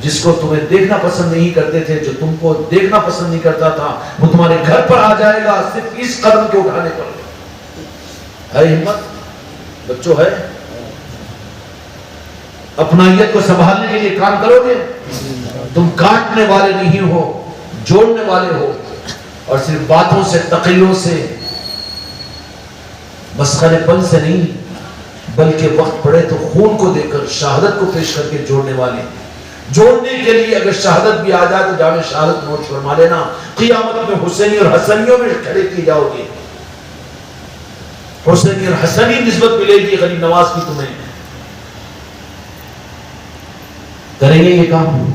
جس کو تمہیں دیکھنا پسند نہیں کرتے تھے, جو تم کو دیکھنا پسند نہیں کرتا تھا, وہ تمہارے گھر پر آ جائے گا صرف اس قدم کے اٹھانے پر. ہے ہمت بچوں, ہے اپنائیت کو سنبھالنے کے لیے کام کرو گے. تم کاٹنے والے نہیں ہو, جوڑنے والے ہو, اور صرف باتوں سے, تقریروں سے, مسخرے پن سے نہیں, بلکہ وقت پڑے تو خون کو دے کر, شہادت کو پیش کر کے جوڑنے والے. جوڑنے کے لیے اگر شہادت بھی آ جائے تو جامع شہادت نوٹ فرما لینا, قیامت میں حسینی اور حسنیوں میں کھڑے کیے جاؤ گے. حسینی اور حسنی نسبت ملے گی غریب نواز کی تمہیں. کریں گے یہ کام؟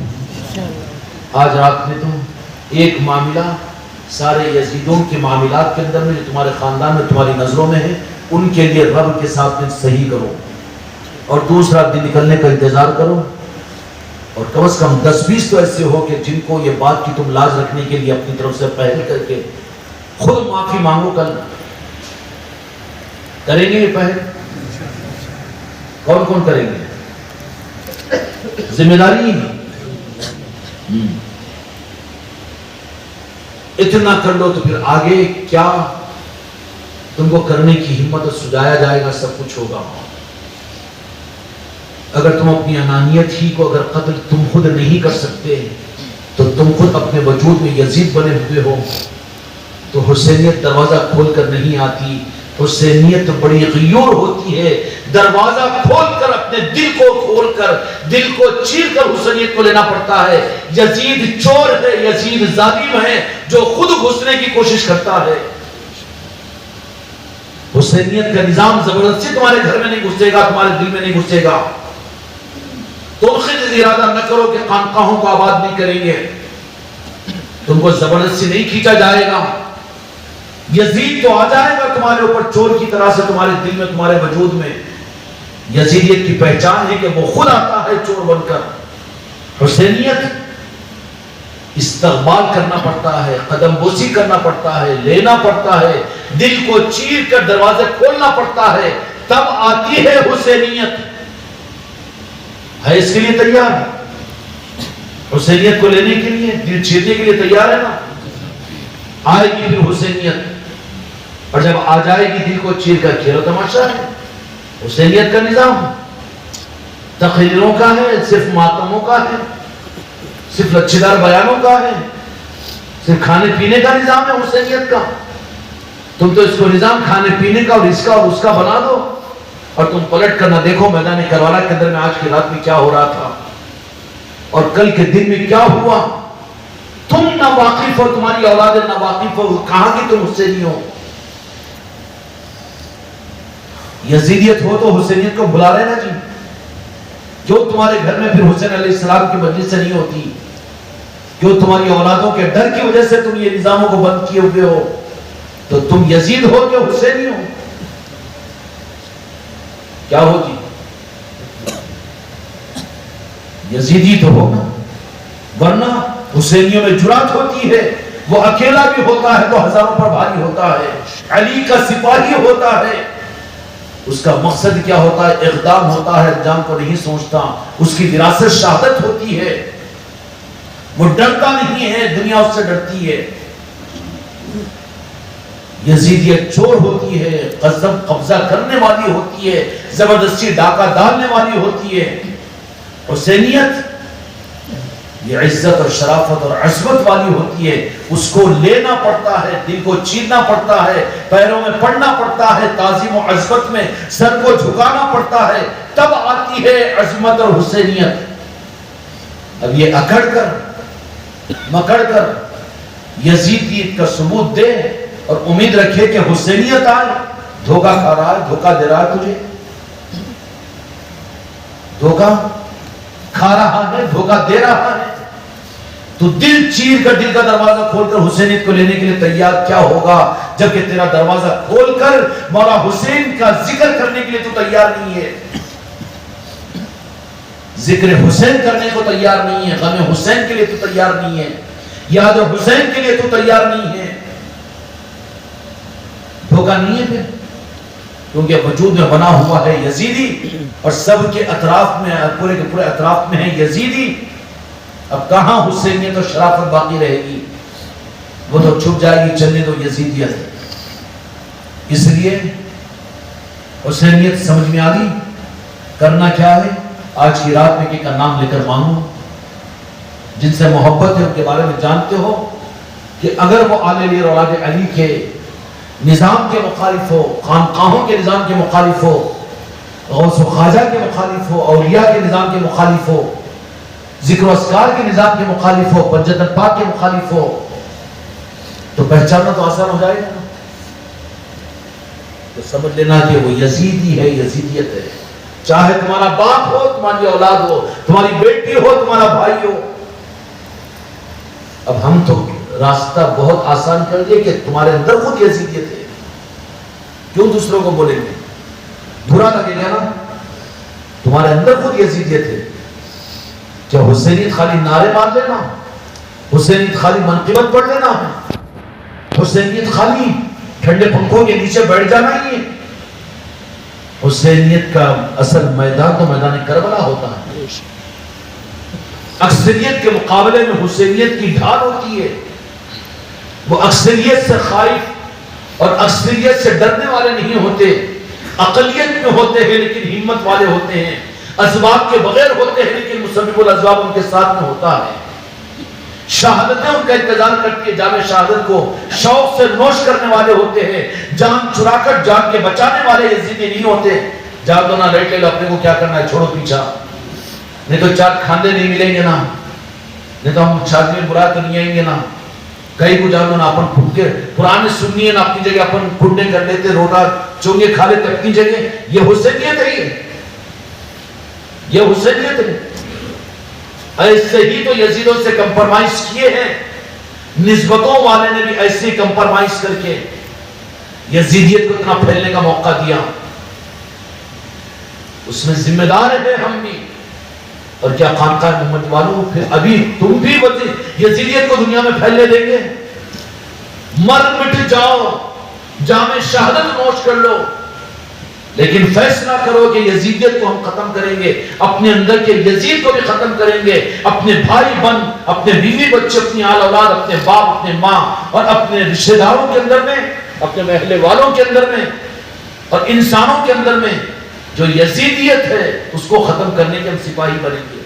آج رات میں تو ایک معاملہ سارے یزیدوں کے معاملات کے اندر میں جو تمہارے خاندان میں تمہاری نظروں میں ہے ان کے لیے رب کے ساتھ میں صحیح کرو، اور دوسرا دن نکلنے کا انتظار کرو، اور کم از کم 10-20 تو ایسے ہو کہ جن کو یہ بات کی تم لاز رکھنے کے لیے اپنی طرف سے پہل کر کے خود معافی مانگو۔ کل کریں گے یہ پہل؟ کون کون کریں گے؟ ذمہ داری ہی اتنا کر لو تو پھر آگے کیا تم کو کرنے کی ہمت اور سجایا جائے گا، سب کچھ ہوگا۔ اگر تم اپنی انانیت ہی کو اگر قتل تم خود نہیں کر سکتے تو تم خود اپنے وجود میں یزید بنے ہوئے ہو، تو حسینیت دروازہ کھول کر نہیں آتی۔ حسینیت بڑی غیور ہوتی ہے، دروازہ کھول کر اپنے دل کو کھول کر دل کو چیر کر حسینیت کو لینا پڑتا ہے۔ یزید چور ہے، یزید ظالم ہے جو خود گھسنے کی کوشش کرتا ہے۔ حسینیت کا نظام زبردستی تمہارے گھر میں نہیں گھسے گا، تمہارے دل میں نہیں گھسے گا۔ تم خود ارادہ نہ کرو کہ خانقاہوں کو آباد نہیں کریں گے، تم کو زبردستی نہیں کھینچا جائے گا۔ یزید تو آ جائے گا تمہارے اوپر چور کی طرح سے، تمہارے دل میں تمہارے وجود میں۔ یزیدیت کی پہچان ہے کہ وہ خود آتا ہے چور بن کر۔ حسینیت استقبال کرنا پڑتا ہے، قدم بوسی کرنا پڑتا ہے، لینا پڑتا ہے، دل کو چیر کر دروازے کھولنا پڑتا ہے، تب آتی ہے حسینیت۔ ہے اس کے لیے تیار؟ حسینیت کو لینے کے لیے دل چیرنے کے لیے تیار ہے نا؟ آئے گی پھر حسینیت، اور جب آ جائے گی دل کو چیر کر کھیلو تماشا ہے۔ حسینیت کا نظام تقریروں کا ہے، صرف ماتموں کا ہے، صرف لچھدار بیانوں کا ہے، صرف کھانے پینے کا نظام ہے حسینیت کا۔ تم تو اس کو نظام کھانے پینے کا اور اس کا اور اس کا بنا دو، اور تم پلٹ کر نہ دیکھو میدان کربلا کے اندر میں آج کی رات میں کیا ہو رہا تھا اور کل کے دن میں کیا ہوا۔ تم نہ واقف ہو، تمہاری اولاد نہ واقف ہو، کہاں کی تم حسینی ہو۔ یزیدیت ہو تو حسینیت کو بلا رہے نا جی۔ جو تمہارے گھر میں پھر حسین علیہ السلام کی مجلس سے نہیں ہوتی، جو تمہاری اولادوں کے ڈر کی وجہ سے تم یہ نظاموں کو بند کیے ہوئے ہو، تو تم یزید ہو کہ حسینی ہو؟ کیا ہو جی؟ یزیدی تو ہوگا، ورنہ حسینیوں میں جرات ہوتی ہے۔ وہ اکیلا بھی ہوتا ہے تو ہزاروں پر بھاری ہوتا ہے، علی کا سپاہی ہوتا ہے، اس کا مقصد کیا ہوتا ہے؟ اقدام ہوتا ہے، انجام کو نہیں سوچتا، اس کی وراثت شہادت ہوتی ہے، وہ ڈرتا نہیں ہے، دنیا اس سے ڈرتی ہے۔ یزیدیت چور ہوتی ہے، قبضہ کرنے والی ہوتی ہے، زبردستی ڈاکہ ڈالنے والی ہوتی ہے۔ حسینیت یہ عزت اور شرافت اور عظمت والی ہوتی ہے، اس کو لینا پڑتا ہے، دل کو چیرنا پڑتا ہے، پیروں میں پڑنا پڑتا ہے، تعظیم و عظمت میں سر کو جھکانا پڑتا ہے، تب آتی ہے عظمت اور حسینیت۔ اب یہ اکڑ کر مکڑ کر یزیدیت کا ثبوت دے اور امید رکھے کہ حسینیت آئے، دھوکہ کھا رہا ہے، دھوکہ دے رہا ہے تجھے، دھوکہ کھا رہا ہے، دھوکہ دے رہا ہے۔ تو دل چیر کر، دل کا دروازہ کھول کر حسینیت کو لینے کے لیے تیار کیا ہوگا، جبکہ تیرا دروازہ کھول کر مولا حسین کا ذکر کرنے کے لیے تو تیار نہیں ہے، ذکر حسین کرنے کو تیار نہیں ہے، غم حسین کے لیے تو تیار نہیں ہے، یاد حسین کے لیے تو تیار نہیں ہے۔ دھوکہ نہیں ہے پھر، کیونکہ وجود میں بنا ہوا ہے یزیدی، اور سب کے اطراف میں، پورے کے پورے اطراف میں ہے یزیدی۔ اب کہاں حسینیت اور شرافت باقی رہے گی؟ وہ تو چھپ جائے گی، چلنے دو یزیدیت۔ اس لیے حسینیت سمجھ میں آ گئی، کرنا کیا ہے؟ آج کی رات میں کا نام لے کر مانگو، جن سے محبت ہے ان کے بارے میں جانتے ہو کہ اگر وہ آل علی اور اولاد علی کے نظام کے مخالف ہو، خانقاہوں کے نظام کے مخالف ہو، غوث و خواجہ کے مخالف ہو، اولیاء کے نظام کے مخالف ہو، ذکر و اذکار کے نظام کے مخالف ہو، پنجتن پاک کے مخالف ہو، تو پہچاننا تو آسان ہو جائے گا، تو سمجھ لینا کہ وہ یزیدی ہے، یزیدیت ہے۔ چاہے تمہارا باپ ہو، تمہاری اولاد ہو، تمہاری بیٹی ہو، تمہارا بھائی ہو۔ اب ہم تو راستہ بہت آسان کر دیا کہ تمہارے اندر خود یزیدیت ہے، کیوں دوسروں کو بولیں گے؟ برا لگے گا نا؟ تمہارے اندر خود یزیدیت ہے. کیا حسینیت خالی نعرے مار لینا؟ حسینیت خالی منقبت پڑھ لینا ہے؟ حسینیت خالی ٹھنڈے پنکھوں کے نیچے بیٹھ جانا ہی ہے؟ حسینیت کا اصل میدان تو میدان کربلا ہوتا ہے. اکثریت کے مقابلے میں حسینیت کی ڈھال ہوتی ہے. وہ اکثریت سے خائف اور اکثریت سے ڈرنے والے نہیں ہوتے، اقلیت میں ہوتے ہیں لیکن ہمت والے ہوتے ہیں، اسباب کے بغیر ہوتے ہیں لیکن مسبب الاسباب ان کے ساتھ میں ہوتا ہے. شہادتیں ان کا انتظار کرتی ہے، جام شہادت کو شوق سے نوش کرنے والے ہوتے ہیں، جان چرا کر جان کے بچانے والے یزیدی نہیں ہوتے. جا دو نہ لیٹ لے لو، اپنے کو کیا کرنا ہے چھوڑو پیچھا، نہیں تو چار کھاندے نہیں ملیں گے نا، نہیں تو ہم شادی میں برا تو نہیں آئیں گے نا. کئی کو جانو نا اپن پھٹ کے پرانے سنی ہے نا، اپنی جگہ اپن پھٹنے کر لیتے، روٹا چونگے کھا لیتے اپنی جگہ. یہ حسینیت ہے، یہ حسینیت ہے. ایسے ہی تو یزیدوں سے کمپرمائز کیے ہیں، نسبتوں والے نے بھی ایسے کمپرمائز کر کے یزیدیت کو اتنا پھیلنے کا موقع دیا. اس میں ذمہ دار ہیں ہم بھی. اور کیا خانقاہ محمد والوں پھر ابھی تم بھی یزیدیت کو دنیا میں پھیلنے دیں گے؟ مر مٹ جاؤ، جام شہادت نوش کر لو، لیکن فیصلہ کرو کہ یزیدیت کو ہم ختم کریں گے، اپنے اندر کے یزید کو بھی ختم کریں گے. اپنے بھائی بن، اپنے بیوی بچے، اپنی آل اولاد، اپنے باپ، اپنے ماں اور اپنے رشتہ داروں کے اندر میں، اپنے محلے والوں کے اندر میں اور انسانوں کے اندر میں جو یزیدیت ہے اس کو ختم کرنے کے ہم سپاہی بنیں گے.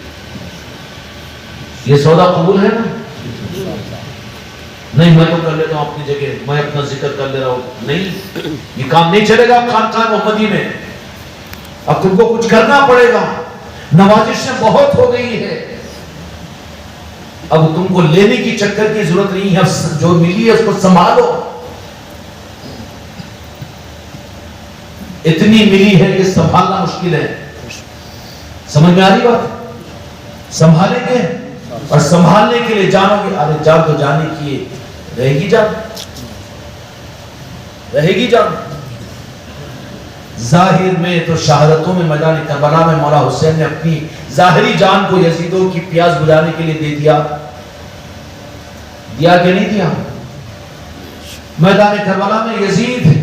یہ سودا قبول ہے نا؟ نہیں میں تو کر لیتا ہوں اپنی جگہ، میں اپنا ذکر کر لے رہا ہوں. نہیں، یہ کام نہیں چلے گا خانقاہ محمدی میں. اب تم کو کچھ کرنا پڑے گا. نوازشیں بہت ہو گئی ہے، اب تم کو لینے کی چکر کی ضرورت نہیں ہے. اب جو ملی ہے اس کو سنبھالو. اتنی ملی ہے کہ سنبھالنا مشکل ہے. سمجھ میں آ رہی بات؟ سنبھالیں گے اور سنبھالنے کے لیے جانو گے. ارے جان تو جانے کی رہے گی، جان رہے گی. جان ظاہر میں تو شہادتوں میں میدان کربلا میں مولا حسین نے اپنی ظاہری جان کو یزیدوں کی پیاس بجھانے کے لیے دے دیا. دیا کہ نہیں دیا؟ میدان کربلا میں یزید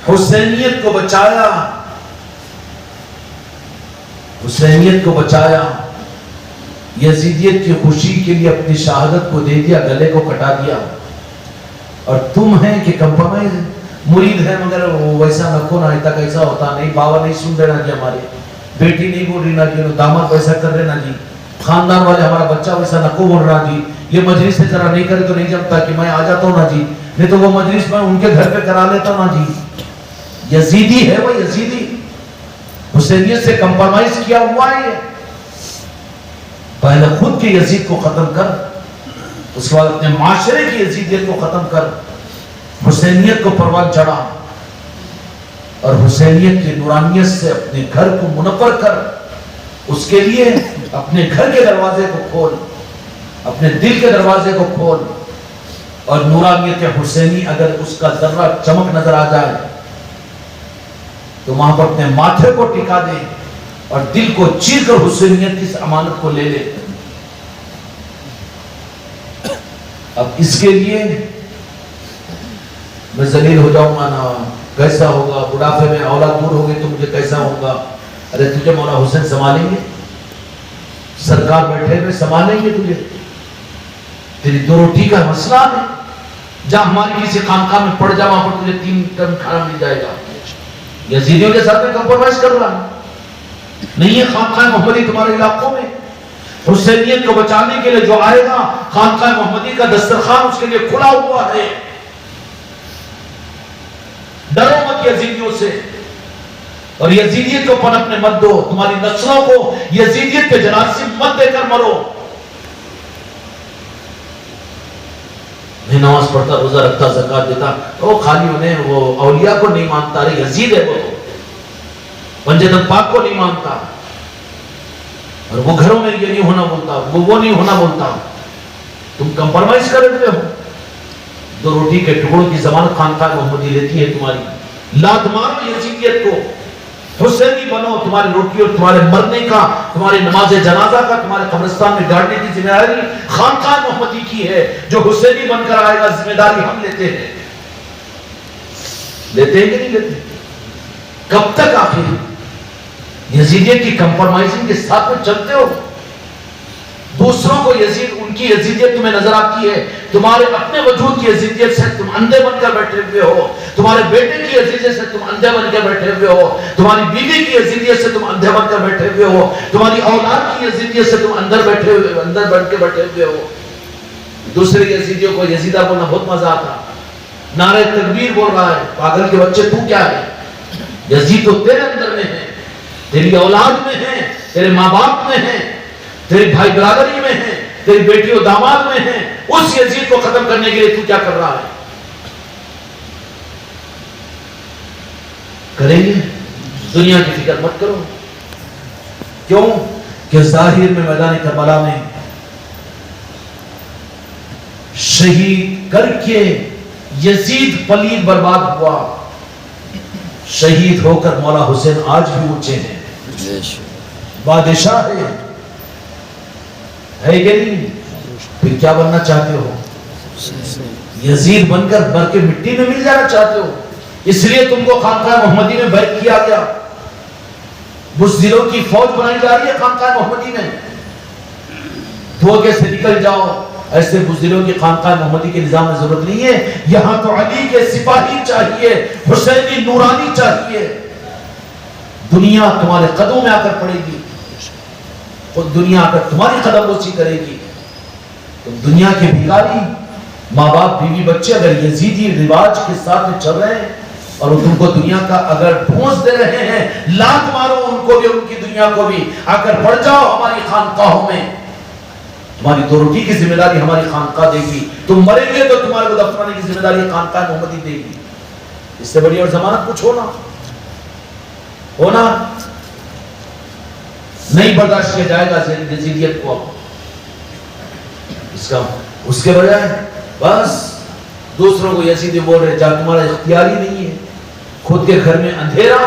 حسینیت کو بچایا، حسینیت کو بچایا. یزیدیت کی خوشی کے لیے اپنی شہادت کو دے دیا، گلے کو کٹا دیا. اور تم ہیں کہ کمپرمائز مرید ہے مگر ویسا نکو نا، اتنا کیسا ہوتا نہیں، بابا نہیں سن رہے نا جی، ہمارے بیٹی نہیں بول رہی نا جی، داماد ویسا کر رہے نا جی، خاندان والے ہمارا بچہ ویسا نکو بول رہا جی، یہ مجلس سے ذرا نہیں کرے تو نہیں جمتا کہ میں آ جاتا ہوں نا جی، نہیں تو وہ مجلس میں ان کے گھر پہ کرا لیتا ہوں نا جی. یزیدی ہے وہ، یزیدی حسینیت سے کمپرمائز کیا ہوا ہے. پہلے خود کے یزید کو ختم کر، اس کے بعد اپنے معاشرے کی یزیدیت کو ختم کر، حسینیت کو پروان چڑھا اور حسینیت کی نورانیت سے اپنے گھر کو منور کر. اس کے لیے اپنے گھر کے دروازے کو کھول، اپنے دل کے دروازے کو کھول، اور نورانیت حسینی اگر اس کا ذرہ چمک نظر آ جائے تو وہاں پر اپنے ماتھے کو ٹکا دے اور دل کو چیر کر حسینیت کی اس امانت کو لے لے. اب اس کے لیے میں ذلیل ہو جاؤں گا نا، کیسا ہوگا؟ بڑھاپے میں اولاد دور ہوگی تو مجھے کیسا ہوگا؟ ارے تجھے مولا حسین سنبھالیں گے، سرکار بیٹھے ہوئے سنبھالیں گے تجھے. تیری دو روٹی کا مسئلہ ہے، جہاں ہماری کسی خانقاہ میں پڑ جا، وہاں پر تجھے 3 ٹن کھانا مل جائے گا. یزیدیوں کے ساتھ میں کمپرمائز کر رہا نہیں ہے. خانقاہ محمدی تمہارے علاقوں میں حسینیت کو بچانے کے لیے جو آئے گا، خانقاہ محمدی کا دسترخوان اس کے لیے کھلا ہوا ہے. ڈرو مت یزیدیوں سے، اور یزیدیت کو پنپنے مت دو. تمہاری نسلوں کو یزیدیت کے جراثیم مت دے کر مرو. میں نماز پڑھتا، روزہ رکھتا، زکات دیتا، وہ خالی انہیں وہ اولیاء کو نہیں مانتا. ارے یزید ہے وہ، پنجتن پاک کو نہیں مانتا. اور وہ گھروں میں یہ نہیں ہونا بولتا، وہ نہیں ہونا بولتا، تم کمپرمائز کر رہے ہو. 2 روٹی کے ٹکڑوں کی ضمانت خانقاہ محمدی لیتی ہے تمہاری. لات مارو یزیدیت کو، حسینی بنو. تمہاری روٹی اور تمہارے مرنے کا، تمہاری نماز جنازہ کا، تمہارے قبرستان میں گاڑنے کی ذمہ داری خانقاہ محمدی کی ہے. جو حسینی بن کر آئے گا ذمہ داری ہم لیتے ہیں. لیتے ہیں کہ نہیں لیتے؟ کب تک آخر یزیدیت کی کمپرمائزنگ کے ساتھ میں چلتے ہو؟ دوسروں کو یزید، ان کی یزیدیت تمہیں نظر آتی ہے، تمہارے اپنے وجود کی یزیدیت سے تم اندھے بن کر بیٹھے ہوئے ہو. تمہارے بیٹے کی یزیدیت سے تم اندھے بن کر بیٹھے ہوئے ہو. تمہاری بیوی کی یزیدیت سے تم اندھے بن کر بیٹھے ہوئے ہو. تمہاری اولاد کی یزیدیت سے تم اندر بن کے بیٹھے ہوئے ہو. دوسرے یزیدیوں کو یزیدہ بولنا بہت مزہ آتا. نعرہ تکبیر بول رہا ہے، پاگل کے بچے تو کیا ہے؟ یزید تو تیرے اندر میں ہے، تیری اولاد میں ہے، تیرے ماں باپ میں ہے، تیری بھائی برادری میں ہے، تیری بیٹی و داماد میں ہے. اس یزید کو ختم کرنے کے لیے تو کیا کر رہا ہے؟ کریں گے؟ دنیا کی فکر مت کرو. کیوں کہ ظاہر میں میدان کربلا میں شہید کر کے یزید پلید برباد ہوا. شہید ہو کر مولا حسین آج بھی اونچے ہیں، بادشاہ ہے کہ نہیں؟ پھر کیا بننا چاہتے ہو؟ یزید بن کر مر کے مٹی میں مل جانا چاہتے ہو؟ اس لیے تم کو خانقاہ محمدی میں بیعت کیا گیا. بزدلوں کی فوج بنائی جا رہی ہے خانقاہ محمدی میں. دھوکے سے نکل جاؤ. ایسے بزدلوں کی خانقاہ محمدی کے نظام میں ضرورت نہیں ہے. یہاں تو علی کے سپاہی چاہیے، حسینی نورانی چاہیے. دنیا تمہارے قدموں میں آ کر پڑے گی، خود دنیا آ کر تمہاری قدم بوسی کرے گی. تم دنیا کے بھکاری، ماں باپ بیوی بچے اگر یزیدی رواج کے ساتھ میں چل رہے ہیں اور تم کو دنیا کا اگر ڈھونس دے رہے ہیں، لات مارو ان کو بھی، ان کی دنیا کو بھی. آ کر پڑ جاؤ ہماری خانقاہوں میں. تمہاری 2 روٹی کی ذمہ داری ہماری خانقاہ دے گی. تم مریں گے تو تمہارے کو دفنانے کی ذمہ داری خانقاہ محمدی دے گی. اس سے بڑی اور ضمانت کچھ ہونا نہیں برداشت کیا جائے گا یزیدیت کو. اس کے بجائے بس دوسروں کو یزیدی بول رہے جہاں تمہارا اختیار ہی نہیں ہے. خود کے گھر میں اندھیرا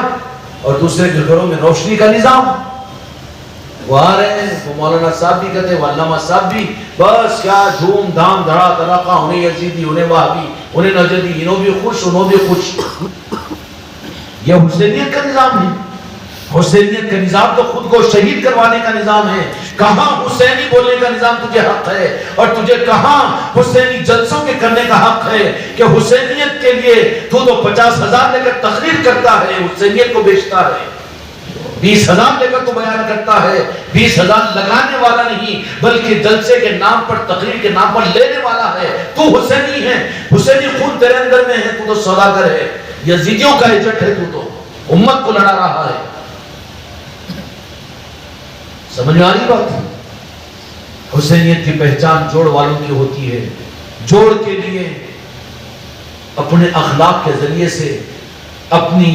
اور دوسرے کے گھروں میں روشنی کا نظام. وہ آ رہے ہیں، وہ مولانا صاحب بھی کہتے ہیں، وہ علامہ صاحب بھی، بس کیا دھوم دھام دھڑا تڑاکا، انہیں یزیدی، انہیں وہابی، انہیں نجدی، انہوں بھی خوش، انہوں بھی خوش. یہ حسینیت کا نظام ہے. حسینیت کا نظام تو خود کو شہید کروانے کا نظام ہے. کہاں حسینی بولنے کا نظام تجھے حق ہے، اور تجھے کہاں حسینی جلسوں کے کرنے کا حق ہے کہ حسینیت کے لیے تو 50,000 لے کر تقریر کرتا ہے، حسینیت کو بیچتا ہے. 20,000 لے کر تو بیان کرتا ہے، 20,000 لگانے والا نہیں بلکہ جلسے کے نام پر، تقریر کے نام پر لینے والا ہے. تو حسینی ہے، حسینی خون تیرے اندر میں ہے. تو سوداگر ہے، یزیدیوں کا ایجنٹ ہے. تو امت کو لڑا رہا ہے. سمجھ میں آ رہی بات؟ حسینیت کی پہچان جوڑ والوں کی ہوتی ہے. جوڑ کے لیے اپنے اخلاق کے ذریعے سے اپنی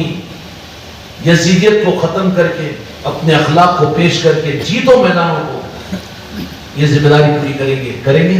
یزیدیت کو ختم کر کے، اپنے اخلاق کو پیش کر کے جیتو میدانوں کو. یہ ذمہ داری پوری کریں گے.